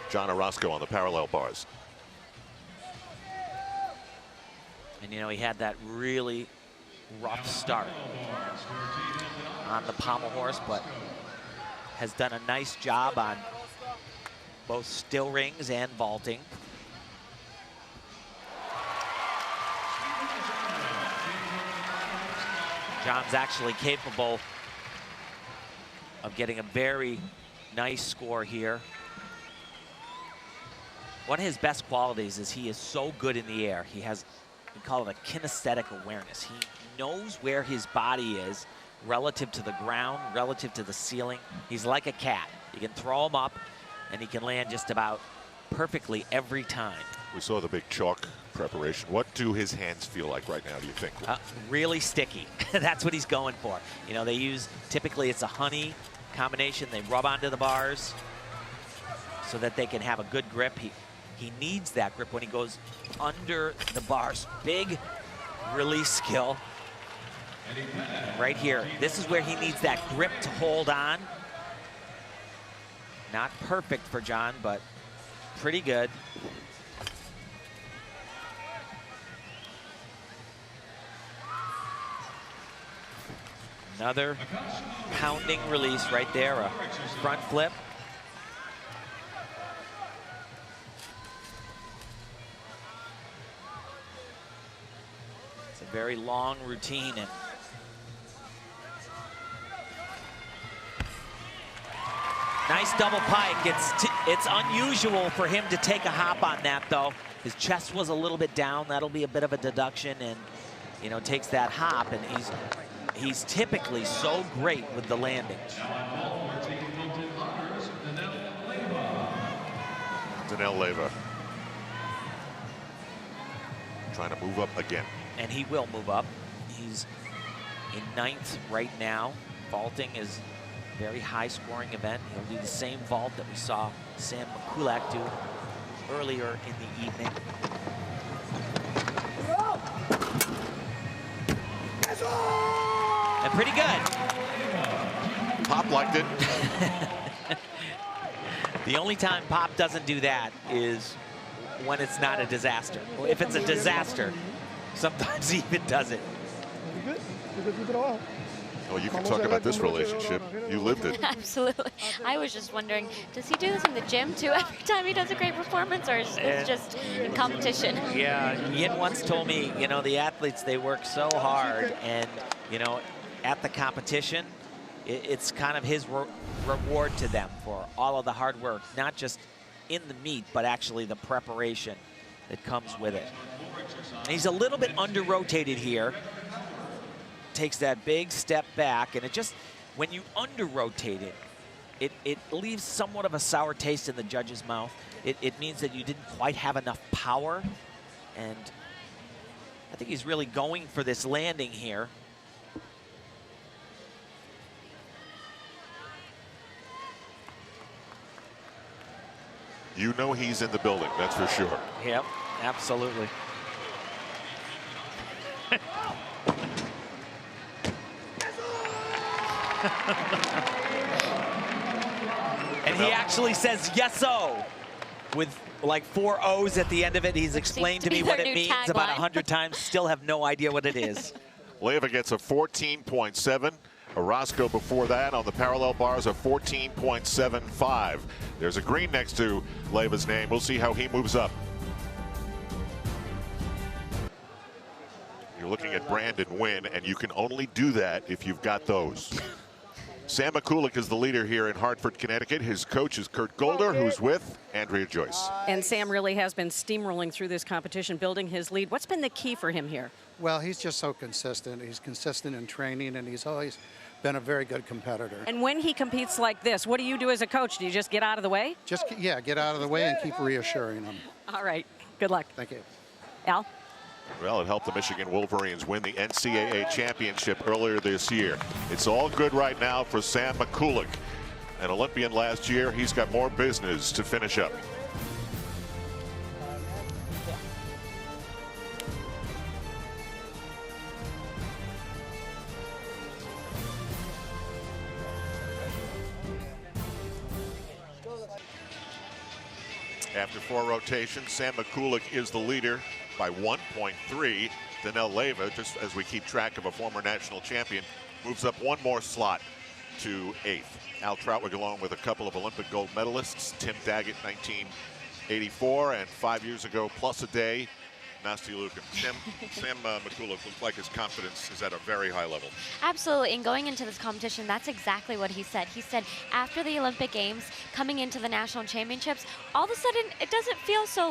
John Orozco on the parallel bars. And you know, he had that really rough start on the pommel horse, but has done a nice job on both still rings and vaulting. John's actually capable of getting a very nice score here. One of his best qualities is he is so good in the air. He has, we call it a kinesthetic awareness. He knows where his body is relative to the ground, relative to the ceiling. He's like a cat. You can throw him up and he can land just about perfectly every time. We saw the big chalk preparation. What do his hands feel like right now, do you think? Really sticky. That's what he's going for. You know, they use, typically it's a honey combination. They rub onto the bars so that they can have a good grip. He needs that grip when he goes under the bars. Big release skill. And right here, this is where he needs that grip to hold on. Not perfect for John, but pretty good. Another pounding release right there, a front flip. It's a very long routine, and nice double pike. It's unusual for him to take a hop on that, though. His chest was a little bit down. That'll be a bit of a deduction, and you know, takes that hop, and he's typically so great with the landings. Danelle Leyva trying to move up again. And he will move up. He's in 9th right now. Vaulting is a very high scoring event. He'll do the same vault that we saw Sam McCulloch do earlier in the evening. And pretty good. Pop liked it. The only time Pop doesn't do that is when it's not a disaster. If it's a disaster, sometimes he even does it. Oh, you can talk about this relationship. You lived it. Absolutely. I was just wondering, does he do this in the gym too every time he does a great performance, or is it just in competition? Yeah, Yin once told me, you know, the athletes, they work so hard, and, you know, at the competition, it's kind of his reward to them for all of the hard work, not just in the meet, but actually the preparation that comes with it. He's a little bit under-rotated here. Takes that big step back, and it just, when you under-rotate it, it leaves somewhat of a sour taste in the judge's mouth. It means that you didn't quite have enough power, and I think he's really going for this landing here. You know he's in the building, that's for sure. Yep, absolutely. And he actually says yes-o with like 4 O's at the end of it. He's explained to me what it means about 100 times. Still have no idea what it is. Leyva gets a 14.7. Orozco before that on the parallel bars a 14.75. There's a green next to Leyva's name. We'll see how he moves up. You're looking at Brandon Wynn, and you can only do that if you've got those. Sam McCulloch is the leader here in Hartford, Connecticut. His coach is Kurt Golder, who's with Andrea Joyce. And Sam really has been steamrolling through this competition, building his lead. What's been the key for him here? Well, he's just so consistent. He's consistent in training, and he's always been a very good competitor. And when he competes like this, what do you do as a coach? Do you just get out of the way? Just, yeah, get out of the way and keep reassuring him. All right. Good luck. Thank you. Al? Well, it helped the Michigan Wolverines win the NCAA championship earlier this year. It's all good right now for Sam McCulloch. An Olympian last year, he's got more business to finish up. After 4 rotations, Sam McCulloch is the leader by 1.3. Danelle Leyva, just as we keep track of a former national champion, moves up 1 more slot to 8th. Al Trautwig, along with a couple of Olympic gold medalists, Tim Daggett, 1984, and 5 years ago, plus a day, Nasty Lukin. Sam McCulloch looks like his confidence is at a very high level. Absolutely, and going into this competition, that's exactly what he said. He said after the Olympic Games, coming into the national championships, all of a sudden it doesn't feel so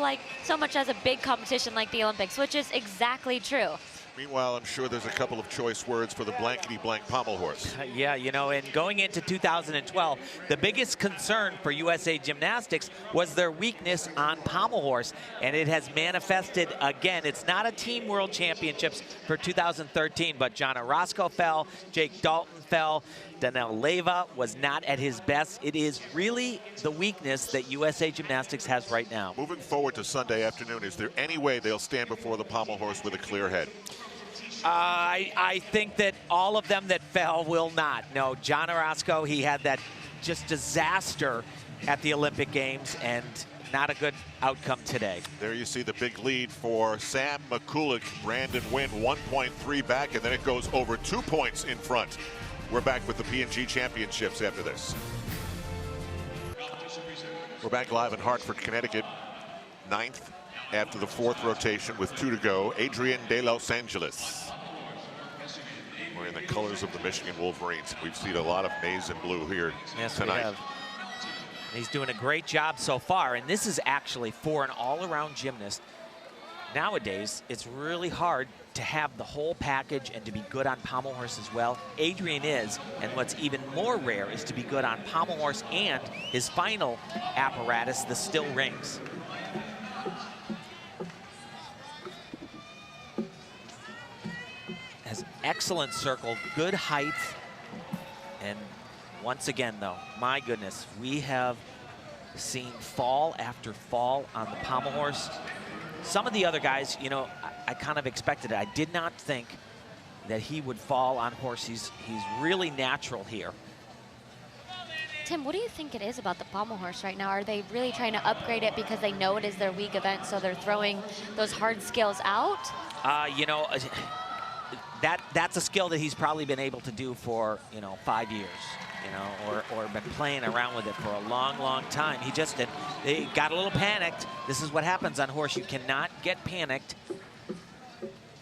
much as a big competition like the Olympics, which is exactly true. Meanwhile, I'm sure there's a couple of choice words for the blankety-blank pommel horse. Yeah, you know, and going into 2012, the biggest concern for USA Gymnastics was their weakness on pommel horse, and it has manifested again. It's not a Team World Championships for 2013, but John Orozco fell, Jake Dalton fell, Danelle Leyva was not at his best. It is really the weakness that USA Gymnastics has right now. Moving forward to Sunday afternoon, is there any way they'll stand before the pommel horse with a clear head? I think that all of them that fell will not. No, John Orozco, he had that just disaster at the Olympic Games, and not a good outcome today. There you see the big lead for Sam McCulloch. Brandon Wynn 1.3 back, and then it goes over 2 points in front. We're back with the P&G Championships after this. We're back live in Hartford, Connecticut. 9th after the 4th rotation with 2 to go. Adrian de Los Angeles. Wearing the colors of the Michigan Wolverines. We've seen a lot of maize and blue here tonight. We have. He's doing a great job so far, and this is actually for an all-around gymnast. Nowadays, it's really hard to have the whole package and to be good on pommel horse as well. Adrian is, and what's even more rare is to be good on pommel horse and his final apparatus, the still rings. Has excellent circle, good height, and once again though, my goodness, we have seen fall after fall on the pommel horse. Some of the other guys, you know, I kind of expected it. I did not think that he would fall on horse. He's really natural here. Tim, what do you think it is about the pommel horse right now? Are they really trying to upgrade it because they know it is their weak event, so they're throwing those hard skills out? You know, that's a skill that he's probably been able to do for, 5 years, or been playing around with it for a long, long time. He got a little panicked. This is what happens on horse. You cannot get panicked.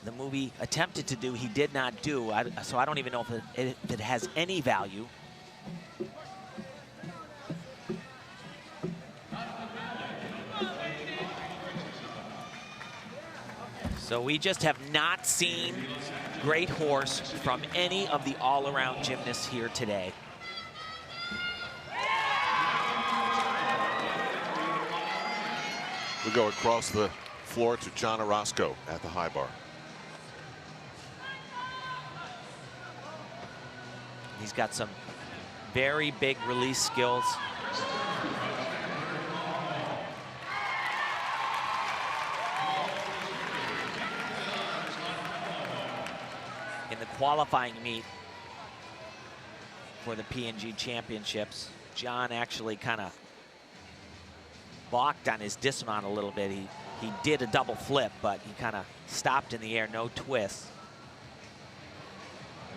The movie attempted to do, he did not do. So I don't even know if it has any value. So we just have not seen great horse from any of the all-around gymnasts here today. We go across the floor to John Orozco at the high bar. He's got some very big release skills. In the qualifying meet for the P&G Championships, John actually kind of balked on his dismount a little bit. He did a double flip, but he kind of stopped in the air, no twist.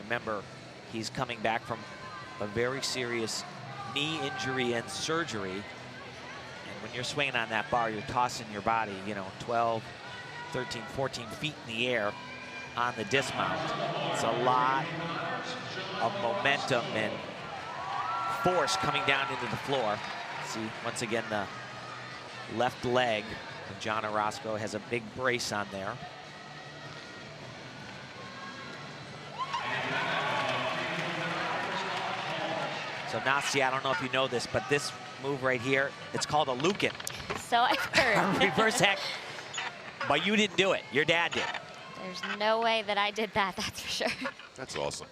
Remember, he's coming back from a very serious knee injury and surgery. And when you're swinging on that bar, you're tossing your body, 12, 13, 14 feet in the air on the dismount. It's a lot of momentum and force coming down into the floor. See, once again, the left leg of John Orozco has a big brace on there. So Nastia, I don't know if you know this, but this move right here, it's called a Lucan. So I've heard. Reverse heck. But you didn't do it. Your dad did. There's no way that I did that, that's for sure. That's awesome.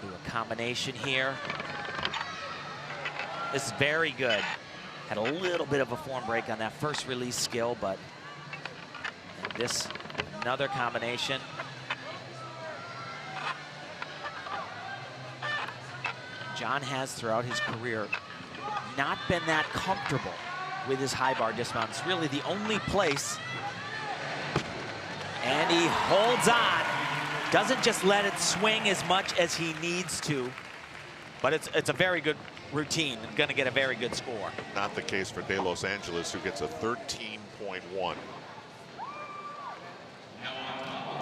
Do a combination here. This is very good. Had a little bit of a form break on that first release skill, but this, another combination. John has, throughout his career, not been that comfortable with his high bar dismount. It's really the only place. And he holds on. Doesn't just let it swing as much as he needs to. But it's a very good routine and going to get a very good score. Not the case for De Los Angeles, who gets a 13.1.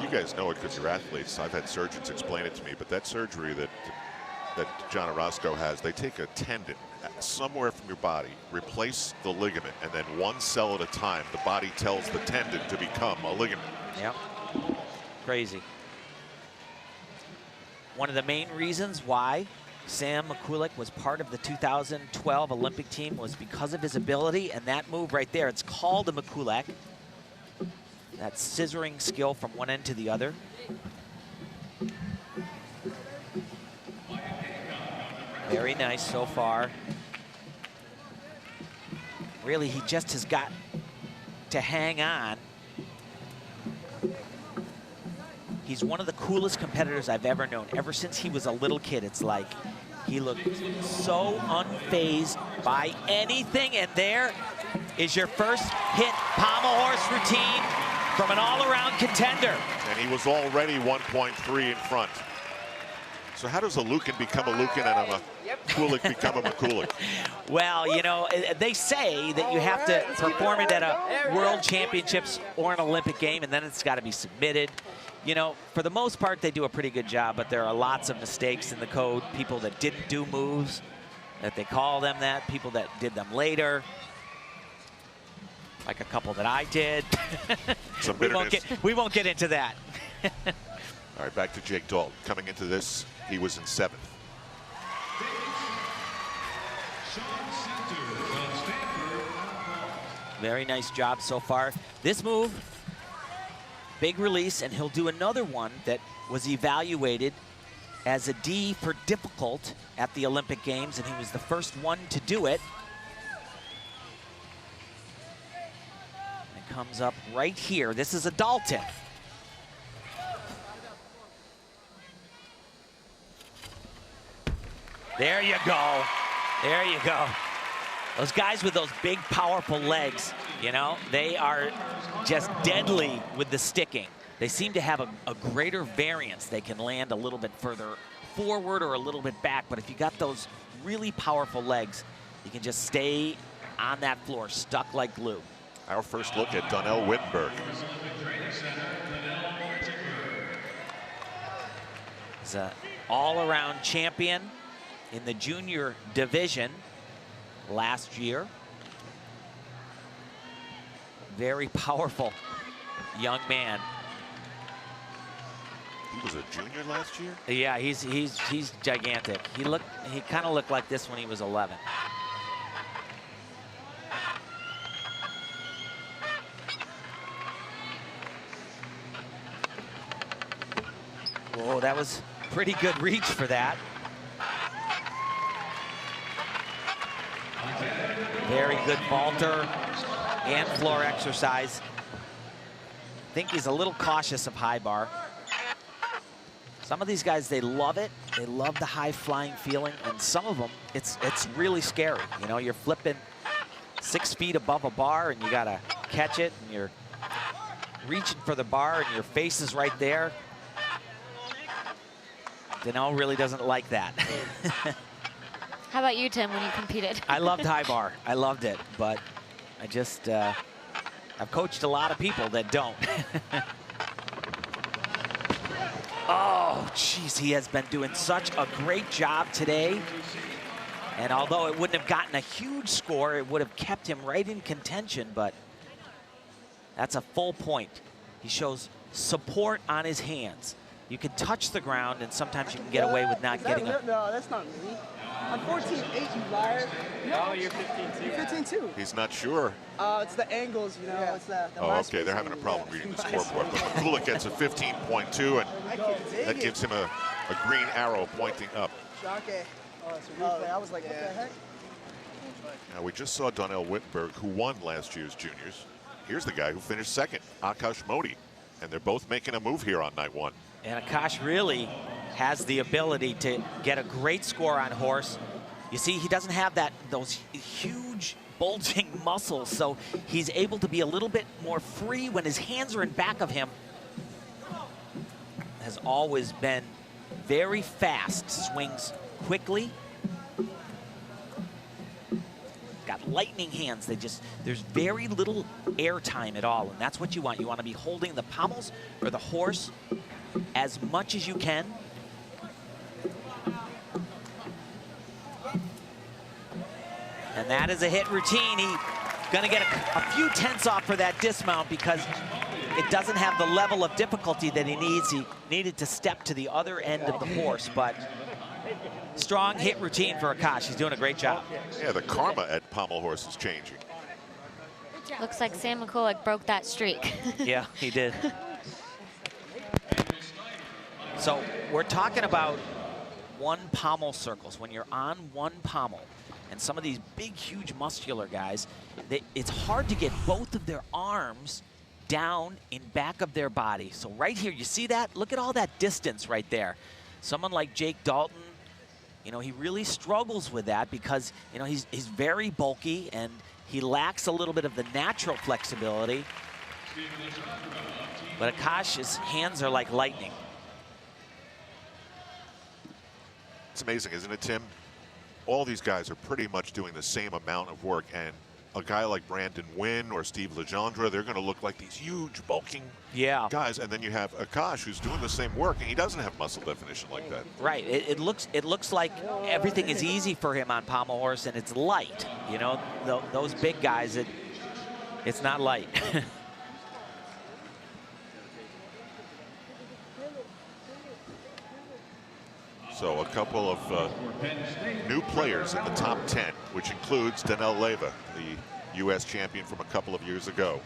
You guys know it because you're athletes. I've had surgeons explain it to me, but that surgery that John Orozco has, they take a tendon somewhere from your body, replace the ligament, and then one cell at a time, the body tells the tendon to become a ligament. Yep. Crazy. One of the main reasons why Sam Mikulak was part of the 2012 Olympic team was because of his ability, and that move right there, it's called a Mikulak. That scissoring skill from one end to the other. Very nice so far. Really, he just has got to hang on. He's one of the coolest competitors I've ever known. Ever since he was a little kid, it's like he looked so unfazed by anything. And there is your first hit pommel horse routine from an all-around contender. And he was already 1.3 in front. So how does a Lucan become a Lucan and a Mikulak become a Mikulak? Well, they say that you have to perform it at a World Championships or an Olympic game, and then it's got to be submitted. For the most part, they do a pretty good job, but there are lots of mistakes in the code. People that didn't do moves, that they call them that. People that did them later. Like a couple that I did. we won't get into that. All right, back to Jake Dalton. Coming into this, he was in 7th. Very nice job so far. This move, big release, and he'll do another one that was evaluated as a D for difficult at the Olympic Games, and he was the first one to do it. And comes up right here. This is a Dalton. There you go. There you go. Those guys with those big, powerful legs You know, they are just deadly with the sticking. They seem to have a greater variance. They can land a little bit further forward or a little bit back, but if you got those really powerful legs, you can just stay on that floor, stuck like glue. Our first look at Donnell Wittenberg. He's an all-around champion in the junior division last year. Very powerful young man. He was a junior last year? Yeah, he's gigantic. He kind of looked like this when he was 11. Whoa, that was pretty good reach for that. Very good vaulter and floor exercise. I think he's a little cautious of high bar. Some of these guys, they love it. They love the high flying feeling, and some of them, it's really scary. You know, you're flipping 6 feet above a bar and you gotta catch it, and you're reaching for the bar and your face is right there. Donnell really doesn't like that. How about you, Tim, when you competed? I loved high bar. I loved it, but I just, I've coached a lot of people that don't. Oh, geez, he has been doing such a great job today. And although it wouldn't have gotten a huge score, it would have kept him right in contention, but that's a full point. He shows support on his hands. You can touch the ground, and sometimes you can get away with not getting a... No, that's not me. I'm 14.8, you liar. No, you're 15 too. You're 15 too. He's not sure. It's the angles, you know. It's the oh, okay. They're having a problem reading the scoreboard. But Mikula gets a 15.2, and that gives him a green arrow pointing up. Okay. Oh, it's a replay. I was like, what the heck? Now, we just saw Donnell Wittenberg, who won last year's juniors. Here's the guy who finished second, Akash Modi. And they're both making a move here on night one. And Akash really has the ability to get a great score on horse. You see, he doesn't have those huge bulging muscles, so he's able to be a little bit more free when his hands are in back of him. Has always been very fast, swings quickly. Got lightning hands. There's very little air time at all, and that's what you want. You want to be holding the pommels or the horse as much as you can. And that is a hit routine. He's gonna get a few tenths off for that dismount because it doesn't have the level of difficulty that he needs. He needed to step to the other end of the horse, but strong hit routine for Akash. He's doing a great job. Yeah, the karma at pommel horse is changing. Looks like Sam McCulloch broke that streak. Yeah, he did. So we're talking about one pommel circles. When you're on one pommel, and some of these big, huge muscular guys, it's hard to get both of their arms down in back of their body. So right here, you see that? Look at all that distance right there. Someone like Jake Dalton, you know, he really struggles with that because, you know, he's very bulky and he lacks a little bit of the natural flexibility. But Akash's hands are like lightning. It's amazing, isn't it, Tim? All these guys are pretty much doing the same amount of work, and a guy like Brandon Wynn or Steve Legendre, they're going to look like these huge, bulking guys, and then you have Akash who's doing the same work, and he doesn't have muscle definition like that. Right. It looks like everything is easy for him on pommel horse, and it's light. You know, those big guys, it's not light. So a couple of new players in the top 10, which includes Donnell Leyva, the U.S. champion from a couple of years ago.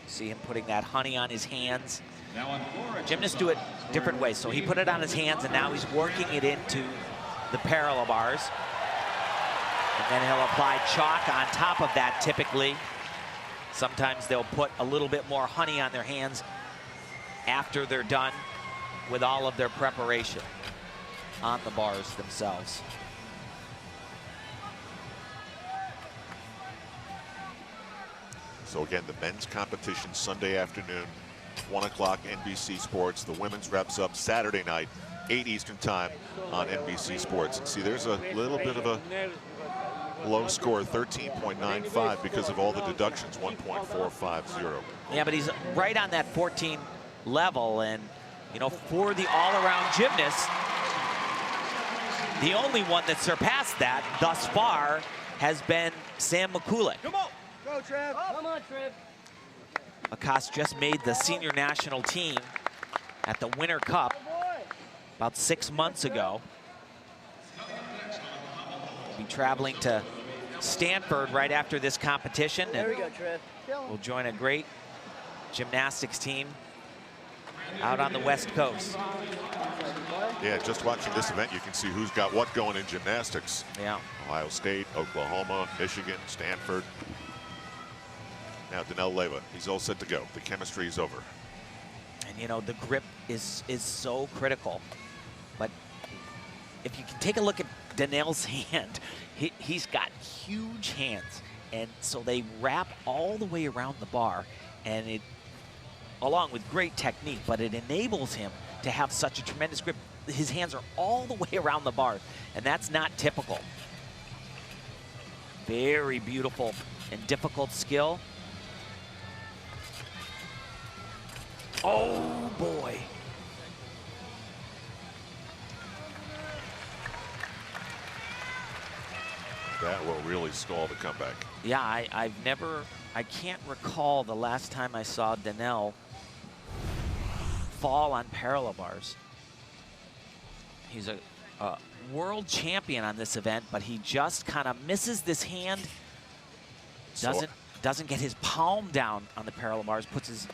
See him putting that honey on his hands. Gymnasts do it different ways. So he put it on his hands, and now he's working it into the parallel bars. And then he'll apply chalk on top of that typically. Sometimes they'll put a little bit more honey on their hands after they're done with all of their preparation on the bars themselves. So again, the men's competition Sunday afternoon, 1 o'clock NBC Sports. The women's wraps up Saturday night, 8 Eastern time on NBC Sports. And see, there's a little bit of a low score, 13.95 because of all the deductions, 1.450. Yeah, but he's right on that 14 level. And, you know, for the all-around gymnast, the only one that surpassed that thus far has been Sam McCulloch. Come on. Go, Trev. Come on, Trev. Akash just made the senior national team at the Winter Cup about 6 months ago. He'll be traveling to Stanford right after this competition. And we'll join a great gymnastics team out on the West Coast. Yeah, just watching this event, you can see who's got what going in gymnastics. Yeah. Ohio State, Oklahoma, Michigan, Stanford. Now Danell Leyva, he's all set to go. The chemistry is over. And you know, the grip is so critical. But if you can take a look at Danell's hand, he's got huge hands. And so they wrap all the way around the bar, and it, along with great technique, but it enables him to have such a tremendous grip. His hands are all the way around the bar, and that's not typical. Very beautiful and difficult skill. Oh boy. That will really stall the comeback. Yeah, I can't recall the last time I saw Danell fall on parallel bars. He's a world champion on this event, but he just kind of misses this hand. Doesn't get his palm down on the parallel bars, puts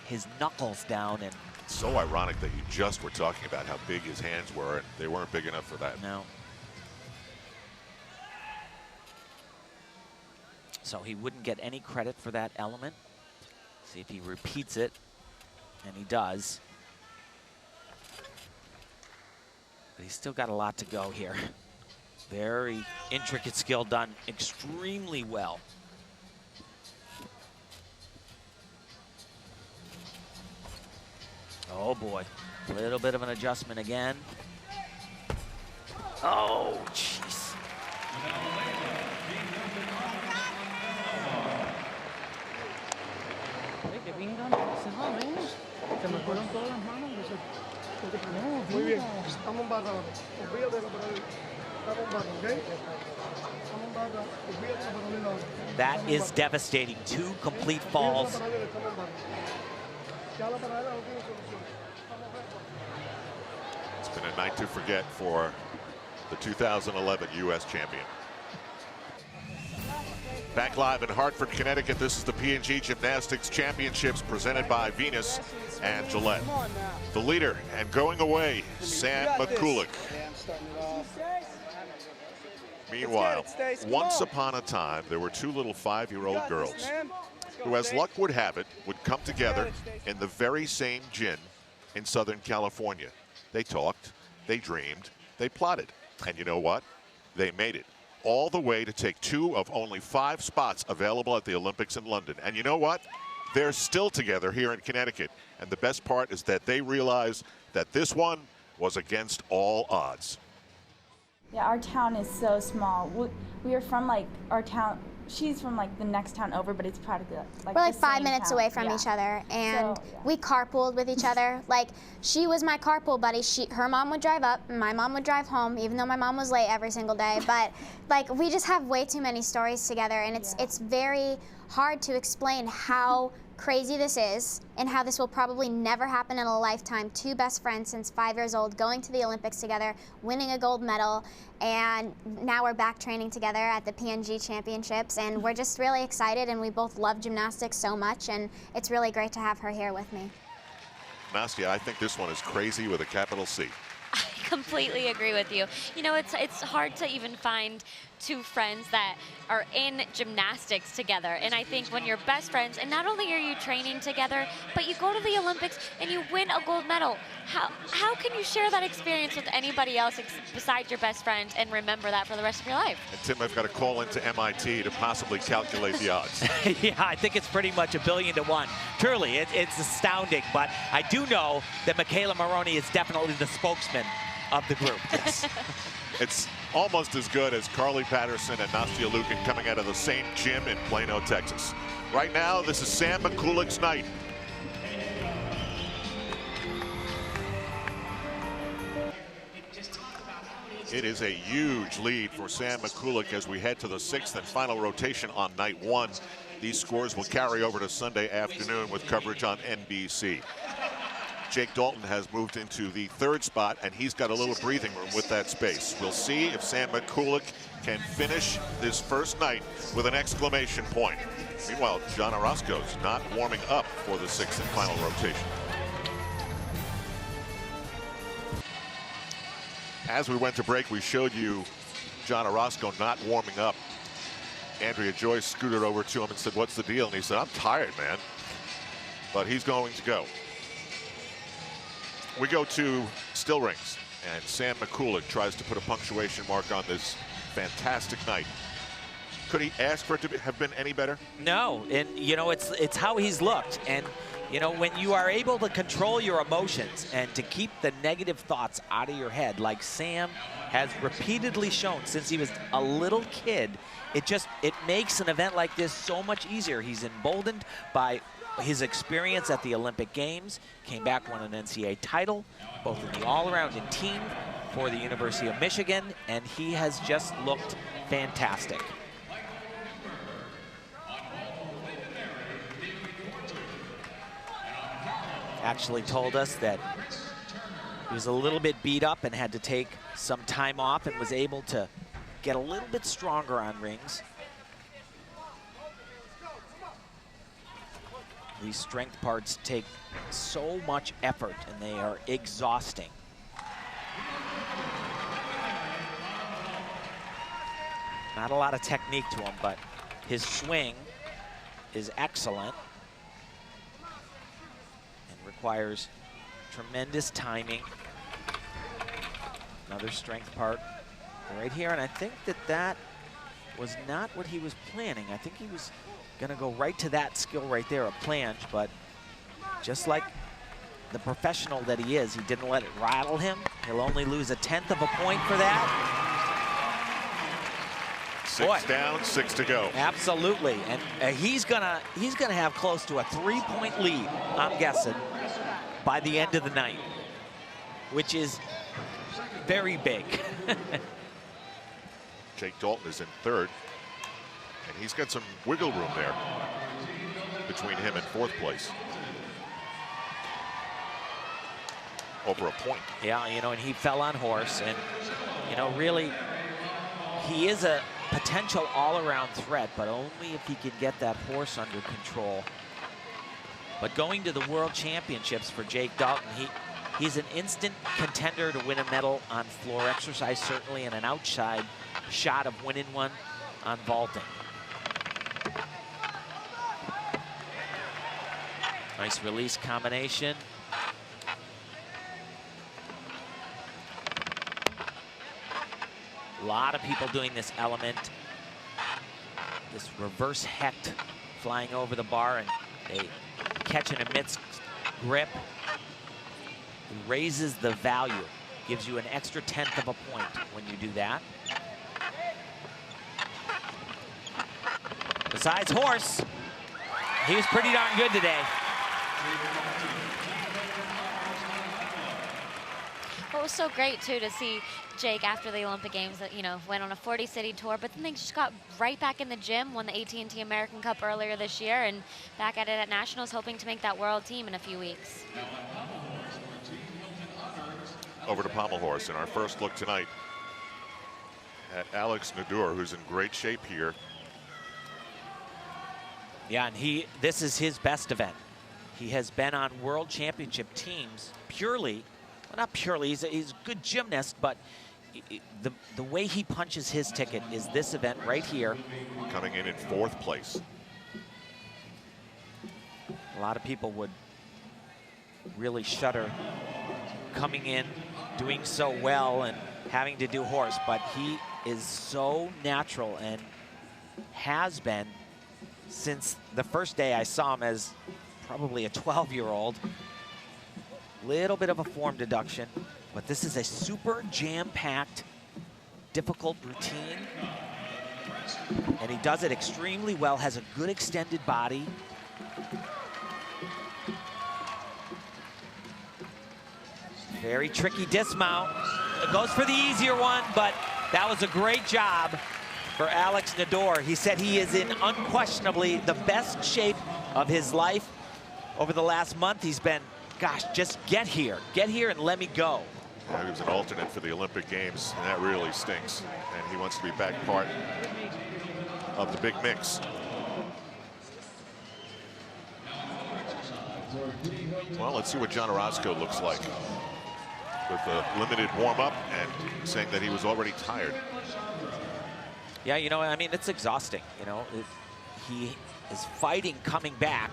his knuckles down. And it's so ironic that you just were talking about how big his hands were, and they weren't big enough for that. No. So he wouldn't get any credit for that element. See if he repeats it, and he does. But he's still got a lot to go here. Very intricate skill done extremely well. Oh boy, a little bit of an adjustment again. Oh, jeez. Muy bien. Estamos en barra ahora. Olvídate de la pared. Estamos en barra, ¿ok? Estamos en barra. Olvídate de la pared ahora. That is devastating. 2 complete falls. It's been a night to forget for the 2011 U.S. champion. Back live in Hartford, Connecticut, this is the P&G Gymnastics Championships presented by Venus and Gillette. The leader and going away, Sam McCulloch. Meanwhile, once upon a time, there were 2 little 5-year-old girls who, as luck would have it, would come together in the very same gym in Southern California. They talked, they dreamed, they plotted. And you know what? They made it all the way to take 2 of only 5 spots available at the Olympics in London. And you know what? They're still together here in Connecticut. And the best part is that they realize that this one was against all odds. Yeah, our town is so small. We are from like our town. She's from like the next town over, but it's practically like we're like 5 minutes away from each other, and we carpooled with each other. Like, she was my carpool buddy. Her mom would drive up, and my mom would drive home, even though my mom was late every single day. But like, we just have way too many stories together, and it's very hard to explain how crazy this is and how this will probably never happen in a lifetime. 2 best friends since 5 years old going to the Olympics together, winning a gold medal, and now we're back training together at the P&G Championships, and we're just really excited, and we both love gymnastics so much, and it's really great to have her here with me. Nastia, I think this one is crazy with a capital C. I completely agree with you. You know, it's hard to even find two friends that are in gymnastics together. And I think when you're best friends, and not only are you training together, but you go to the Olympics and you win a gold medal. How can you share that experience with anybody else besides your best friend and remember that for the rest of your life? And Tim, I've got to call into MIT to possibly calculate the odds. Yeah, I think it's pretty much 1,000,000,000 to 1. Truly, it's astounding. But I do know that Michaela Maroney is definitely the spokesman of the group. Yes. It's almost as good as Carly Patterson and Nastia Lukin coming out of the same gym in Plano, Texas. Right now, this is Sam McCulloch's night. It is a huge lead for Sam McCulloch as we head to the 6th and final rotation on night 1. These scores will carry over to Sunday afternoon with coverage on NBC. Jake Dalton has moved into the 3rd spot, and he's got a little breathing room with that space. We'll see if Sam McCulloch can finish this first night with an exclamation point. Meanwhile, John Orozco's not warming up for the 6th and final rotation. As we went to break, we showed you John Orozco not warming up. Andrea Joyce scooted over to him and said, "What's the deal?" And he said, "I'm tired, man." But he's going to go. We go to still rings, and Sam McCulloch tries to put a punctuation mark on this fantastic night. Could he ask for it to have been any better? No, and you know, it's how he's looked. And you know, when you are able to control your emotions and to keep the negative thoughts out of your head, like Sam has repeatedly shown since he was a little kid, it makes an event like this so much easier. He's emboldened by his experience at the Olympic Games, came back, won an NCAA title, both in the all-around and team for the University of Michigan, and he has just looked fantastic. Actually told us that he was a little bit beat up and had to take some time off and was able to get a little bit stronger on rings. These strength parts take so much effort and they are exhausting. Not a lot of technique to him, but his swing is excellent and requires tremendous timing. Another strength part right here, and I think that was not what he was planning. I think he was gonna go right to that skill right there, a planche, but just like the professional that he is, he didn't let it rattle him. He'll only lose 1/10 of a point for that. 6 down, 6 to go. Absolutely, and he's gonna have close to a 3-point lead, I'm guessing, by the end of the night, which is very big. Jake Dalton is in 3rd, and he's got some wiggle room there between him and 4th place. Over a point. Yeah, you know, and he fell on horse, and, you know, really, he is a potential all-around threat, but only if he can get that horse under control. But going to the World Championships for Jake Dalton, he's an instant contender to win a medal on floor exercise, certainly, and an outside shot of winning one on vaulting. Nice release combination. A lot of people doing this element. This reverse hecht flying over the bar, and they catch in a mid grip. It raises the value, gives you an extra 1/10 of a point when you do that. Besides horse, he was pretty darn good today. It was so great, too, to see Jake after the Olympic Games that, you know, went on a 40-city tour, but then they just got right back in the gym, won the AT&T American Cup earlier this year, and back at it at Nationals, hoping to make that world team in a few weeks. Over to pommel horse in our first look tonight at Alex Nadur, who's in great shape here. Yeah, and this is his best event. He has been on world championship teams purely, well, not purely, he's a good gymnast, but the way he punches his ticket is this event right here. Coming in 4th place. A lot of people would really shudder coming in, doing so well and having to do horse, but he is so natural and has been since the first day I saw him as probably a 12-year-old. Little bit of a form deduction, but this is a super jam-packed, difficult routine. And he does it extremely well, has a good extended body. Very tricky dismount. It goes for the easier one, but that was a great job for Alex Nador. He said he is in unquestionably the best shape of his life. Over the last month, he's been, gosh, just get here and let me go. Yeah, he was an alternate for the Olympic Games, and that really stinks. And he wants to be back part of the big mix. Well, let's see what John Orozco looks like with a limited warm-up and saying that he was already tired. Yeah, you know, I mean, it's exhausting. You know, he is fighting coming back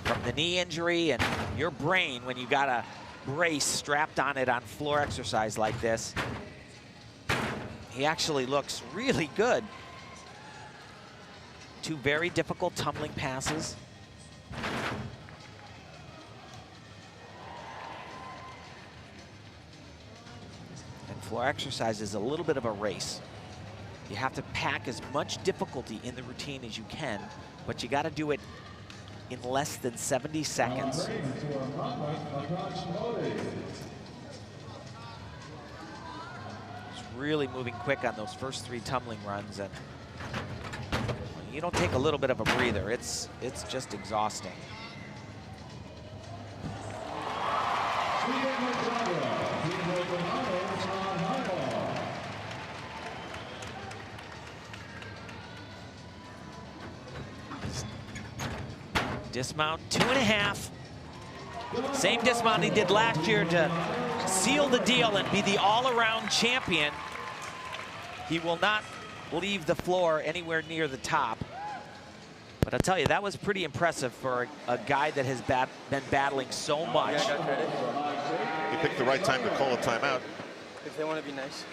from the knee injury, and your brain, when you got a brace strapped on it on floor exercise like this, he actually looks really good. 2 very difficult tumbling passes. And floor exercise is a little bit of a race. You have to pack as much difficulty in the routine as you can, but you got to do it in less than 70 seconds. It's really moving quick on those first 3 tumbling runs, and you don't take a little bit of a breather. It's just exhausting. Dismount 2.5. Same dismount he did last year to seal the deal and be the all-around champion. He will not leave the floor anywhere near the top. But I'll tell you, that was pretty impressive for a guy that has been battling so much. He picked the right time to call a timeout. If they want to be nice.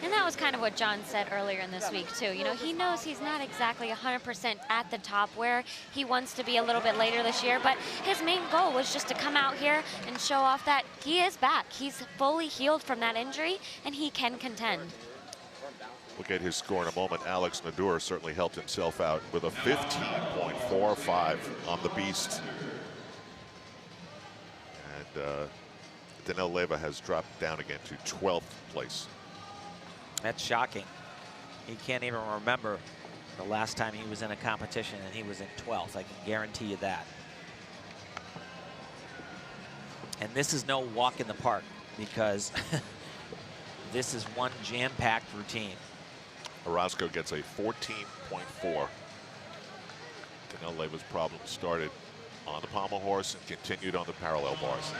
And that was kind of what John said earlier in this week, too. You know, he knows he's not exactly 100% at the top where he wants to be a little bit later this year, but his main goal was just to come out here and show off that he is back. He's fully healed from that injury, and he can contend. We'll get his score in a moment. Alex Nador certainly helped himself out with a 15.45 on the beast. And Danel Leyva has dropped down again to 12th place. That's shocking. He can't even remember the last time he was in a competition and he was in 12th. I can guarantee you that. And this is no walk in the park because this is one jam-packed routine. Orozco gets a 14.4. Danel Leyva's problem started on the pommel horse and continued on the parallel bars.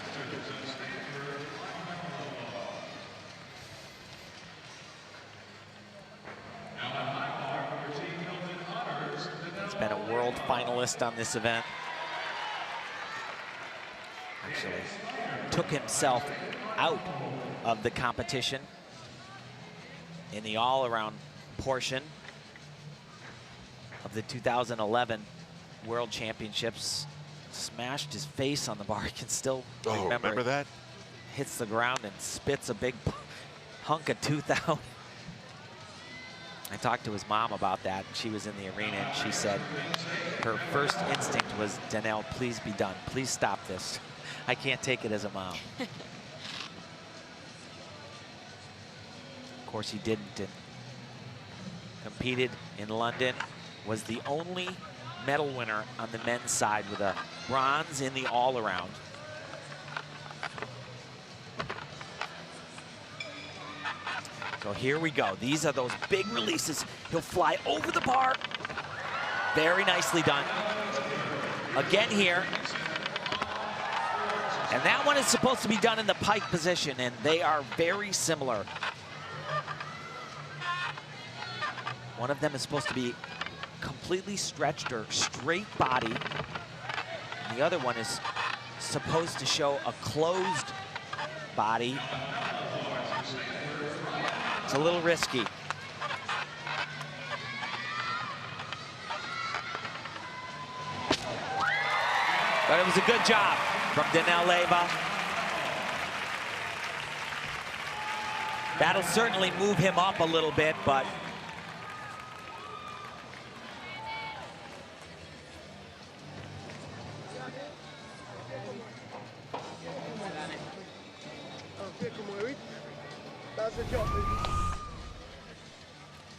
He's been a world finalist on this event. Actually took himself out of the competition in the all-around portion of the 2011 World Championships. Smashed his face on the bar. I can still remember that? Hits the ground and spits a big hunk of tooth out. I talked to his mom about that. She was in the arena and she said her first instinct was, Danel, please be done. Please stop this. I can't take it as a mom. Of course, he didn't. And competed in London, was the only medal winner on the men's side with a bronze in the all-around. So here we go. These are those big releases. He'll fly over the bar. Very nicely done. Again here. And that one is supposed to be done in the pike position, and they are very similar. One of them is supposed to be completely stretched or straight body. And the other one is supposed to show a closed body. It's a little risky. But it was a good job from Danelle Leyva. That'll certainly move him up a little bit, but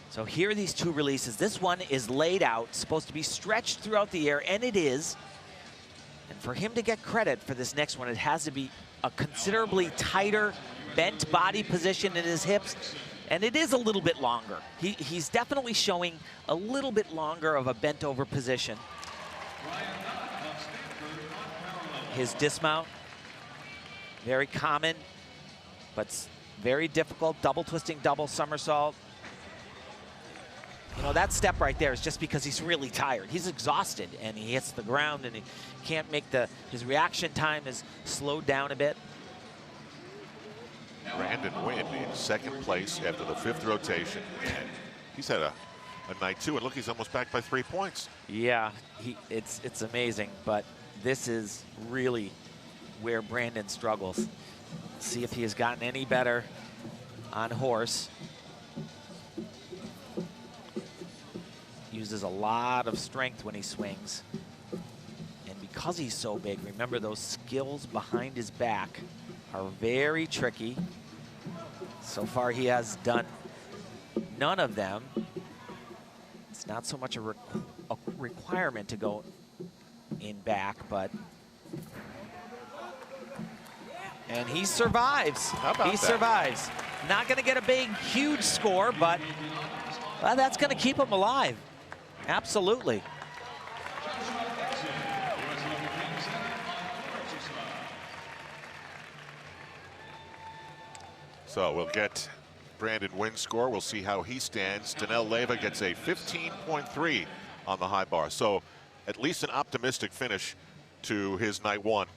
so here are these two releases. This one is laid out, supposed to be stretched throughout the air, and it is. And for him to get credit for this next one, it has to be a considerably tighter bent body position in his hips, and it is a little bit longer. He's definitely showing a little bit longer of a bent over position. His dismount, very common, but very difficult. Double twisting, double somersault. You know, that step right there is just because he's really tired. He's exhausted, and he hits the ground, and he can't make his reaction time is slowed down a bit. Brandon Wynn in second place after the 5th rotation. And he's had a night too, and look, he's almost back by 3 points. Yeah, it's amazing, but this is really where Brandon struggles. Let's see if he has gotten any better on horse. Uses a lot of strength when he swings. And because he's so big, remember those skills behind his back are very tricky. So far he has done none of them. It's not so much a requirement to go in back, but and he survives. How about he survives. Not gonna get a big, huge score, but well, that's gonna keep him alive. Absolutely. So we'll get Brandon Wynn's score. We'll see how he stands. Danelle Leyva gets a 15.3 on the high bar. So at least an optimistic finish to his night one.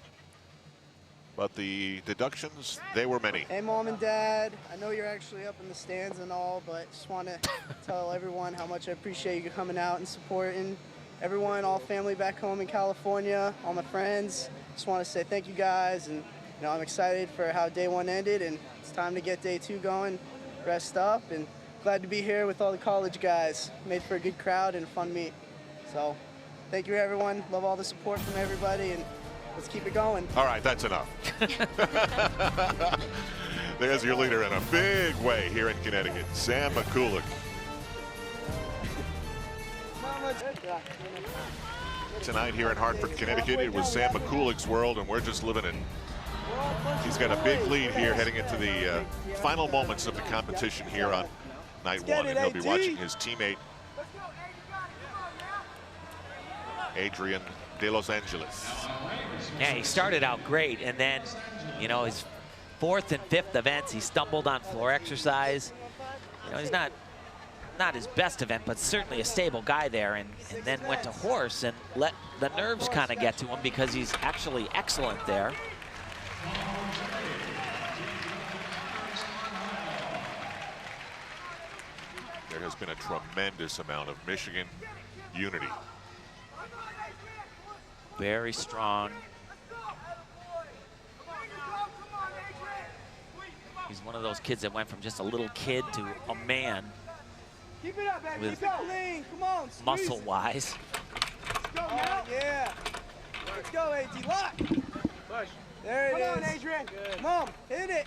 But the deductions, they were many. Hey, Mom and Dad, I know you're actually up in the stands and all, but just want to tell everyone how much I appreciate you coming out and supporting everyone, all family back home in California, all my friends. Just want to say thank you guys, and I'm excited for how day one ended, and it's time to get day two going, rest up, and glad to be here with all the college guys. Made for a good crowd and a fun meet. So thank you, everyone. Love all the support from everybody, and let's keep it going. All right, that's enough. There's your leader in a big way here in Connecticut, Sam McCulloch. Tonight here in Hartford, Connecticut, it was Sam McCulloch's world, and we're just living in. He's got a big lead here heading into the final moments of the competition here on night one, and he'll be watching his teammate, Adrian de Los Angeles. Yeah, he started out great, and then, you know, his 4th and 5th events, he stumbled on floor exercise. You know, he's not his best event, but certainly a stable guy there, and then went to horse and let the nerves kind of get to him because he's actually excellent there. There has been a tremendous amount of Michigan unity. Very strong. He's one of those kids that went from just a little kid to a man. Keep it up, baby. With Keep it clean. Come on, muscle-wise. Let's go now. Yeah. Let's go, AD. Lock. Push. There it is. Come on, Adrian. Good. Mom, hit it.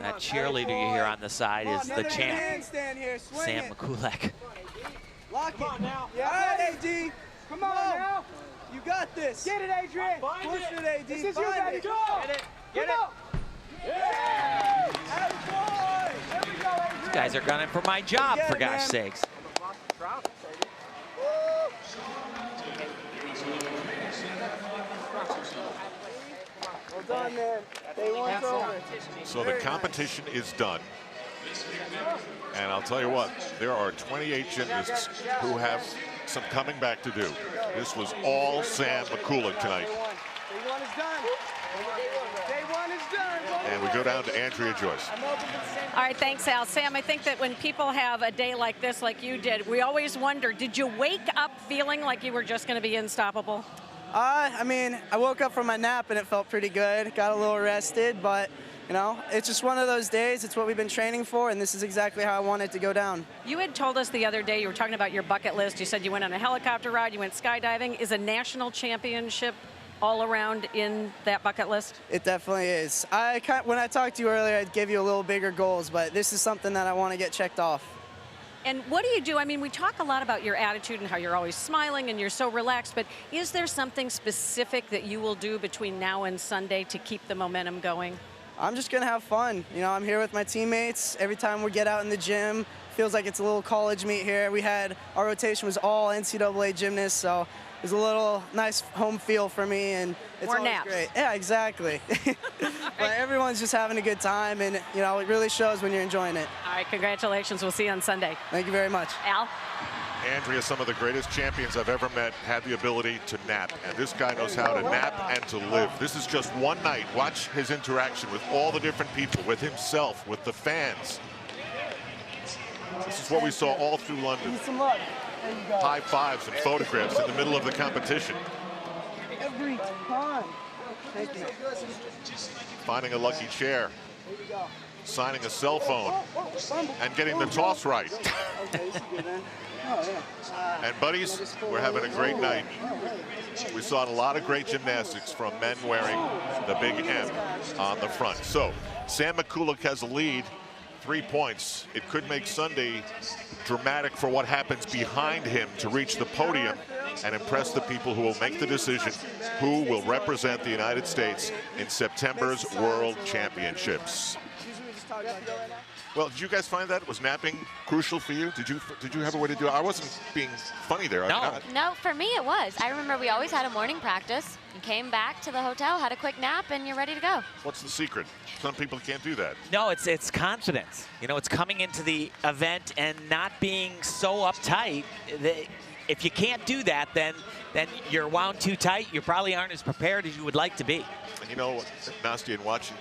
That cheerleader you hear on the side is the champ, here. Sam McCulloch. Lock it. Come on now. Yeah. All right, AD. Come on now. You got this. Get it, Adrian. Push it, AD. This is you, baby. Go. Get it. Get it. Yeah. There we go, Adrian. These guys are gunning for my job, for gosh sakes. Well done, man. Day one's over. So the competition is done. And I'll tell you what, there are 28 gymnasts who have some coming back to do. This was all Sam McCulloch tonight. Day one is done. Day one is done. And we go down to Andrea Joyce. All right, thanks, Al. Sam, I think that when people have a day like this, like you did, we always wonder, did you wake up feeling like you were just going to be unstoppable? I mean, I woke up from my nap and it felt pretty good. Got a little rested, but you know, it's just one of those days. It's what we've been training for, and this is exactly how I want it to go down. You had told us the other day, you were talking about your bucket list. You said you went on a helicopter ride, you went skydiving. Is a national championship all around in that bucket list? It definitely is. When I talked to you earlier, I gave you a little bigger goals, but this is something that I want to get checked off. And what do you do? I mean, we talk a lot about your attitude and how you're always smiling and you're so relaxed, but is there something specific that you will do between now and Sunday to keep the momentum going? I'm just going to have fun. You know, I'm here with my teammates. Every time we get out in the gym, feels like it's a little college meet here. Our rotation was all NCAA gymnasts, so it's a little nice home feel for me, and it's More always naps. great. Yeah, exactly. But everyone's just having a good time, and you know, it really shows when you're enjoying it. All right, congratulations. We'll see you on Sunday. Thank you very much. Al? Andrea, some of the greatest champions I've ever met, had the ability to nap. And this guy knows how to nap and to live. This is just one night. Watch his interaction with all the different people, with himself, with the fans. This is what we saw all through London. Some luck. There you go. High fives and photographs in the middle of the competition. Every time. Thank you. Finding a lucky chair. Signing a cell phone. And getting the toss right. And buddies, we're having a great night. We saw a lot of great gymnastics from men wearing the big M on the front. So Sam McCulloch has a lead, 3 points. It could make Sunday dramatic for what happens behind him to reach the podium and impress the people who will make the decision who will represent the United States in September's World Championships. Well, did you guys find that? Was napping crucial for you? Did you have a way to do it? I wasn't being funny there. No, for me it was. I remember we always had a morning practice. You came back to the hotel, had a quick nap, and you're ready to go. What's the secret? Some people can't do that. No, it's confidence. You know, it's coming into the event and not being so uptight. If you can't do that, then you're wound too tight. You probably aren't as prepared as you would like to be. And you know, Nastia, in watching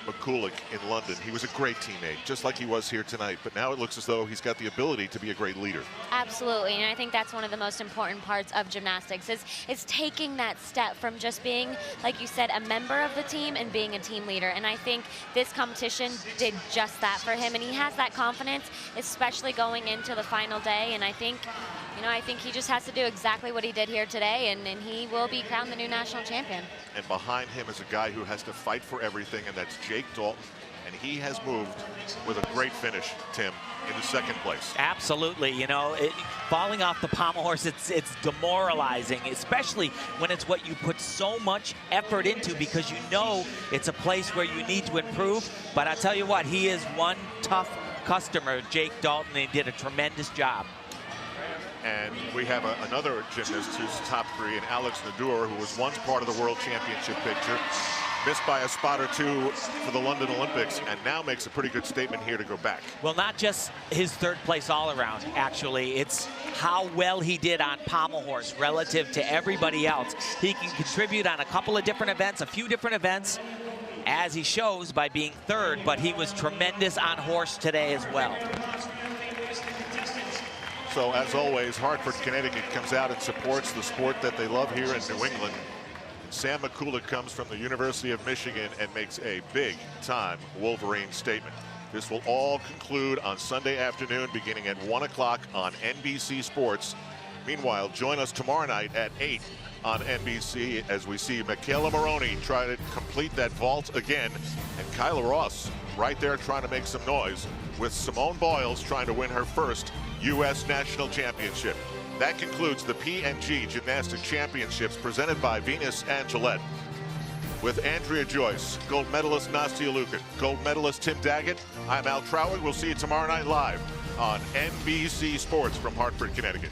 McCulloch in London, he was a great teammate, just like he was here tonight. But now it looks as though he's got the ability to be a great leader. Absolutely, and I think that's one of the most important parts of gymnastics is taking that step from just being, like you said, a member of the team and being a team leader. And I think this competition did just that for him, and he has that confidence, especially going into the final day. And I think, you know, I think he just has to do exactly what he did here today, and he will be crowned the new national champion. And behind him is a guy who has to fight for everything, and that's Jake Dalton. And he has moved with a great finish, Tim, into second place. Absolutely. You know, falling off the pommel horse, it's demoralizing, especially when it's what you put so much effort into, because you know it's a place where you need to improve. But I tell you what, he is one tough customer, Jake Dalton. He did a tremendous job. And we have another gymnast who's top three, and Alex Nadur, who was once part of the World Championship picture, missed by a spot or two for the London Olympics, and now makes a pretty good statement here to go back. Well, not just his third place all around, actually. It's how well he did on pommel horse relative to everybody else. He can contribute on a couple of different events, a few different events, as he shows by being third, but he was tremendous on horse today as well. So, as always, Hartford, Connecticut comes out and supports the sport that they love here in New England. Sam McCulloch comes from the University of Michigan and makes a big-time Wolverine statement. This will all conclude on Sunday afternoon, beginning at 1 o'clock on NBC Sports. Meanwhile, join us tomorrow night at 8 on NBC as we see Michaela Maroney try to complete that vault again, and Kyla Ross right there trying to make some noise, with Simone Boyles trying to win her first U.S. National Championship. That concludes the P&G Gymnastics Championships presented by Venus and Gillette. With Andrea Joyce, gold medalist Nastia Liukin, gold medalist Tim Daggett, I'm Al Trower. We'll see you tomorrow night live on NBC Sports from Hartford, Connecticut.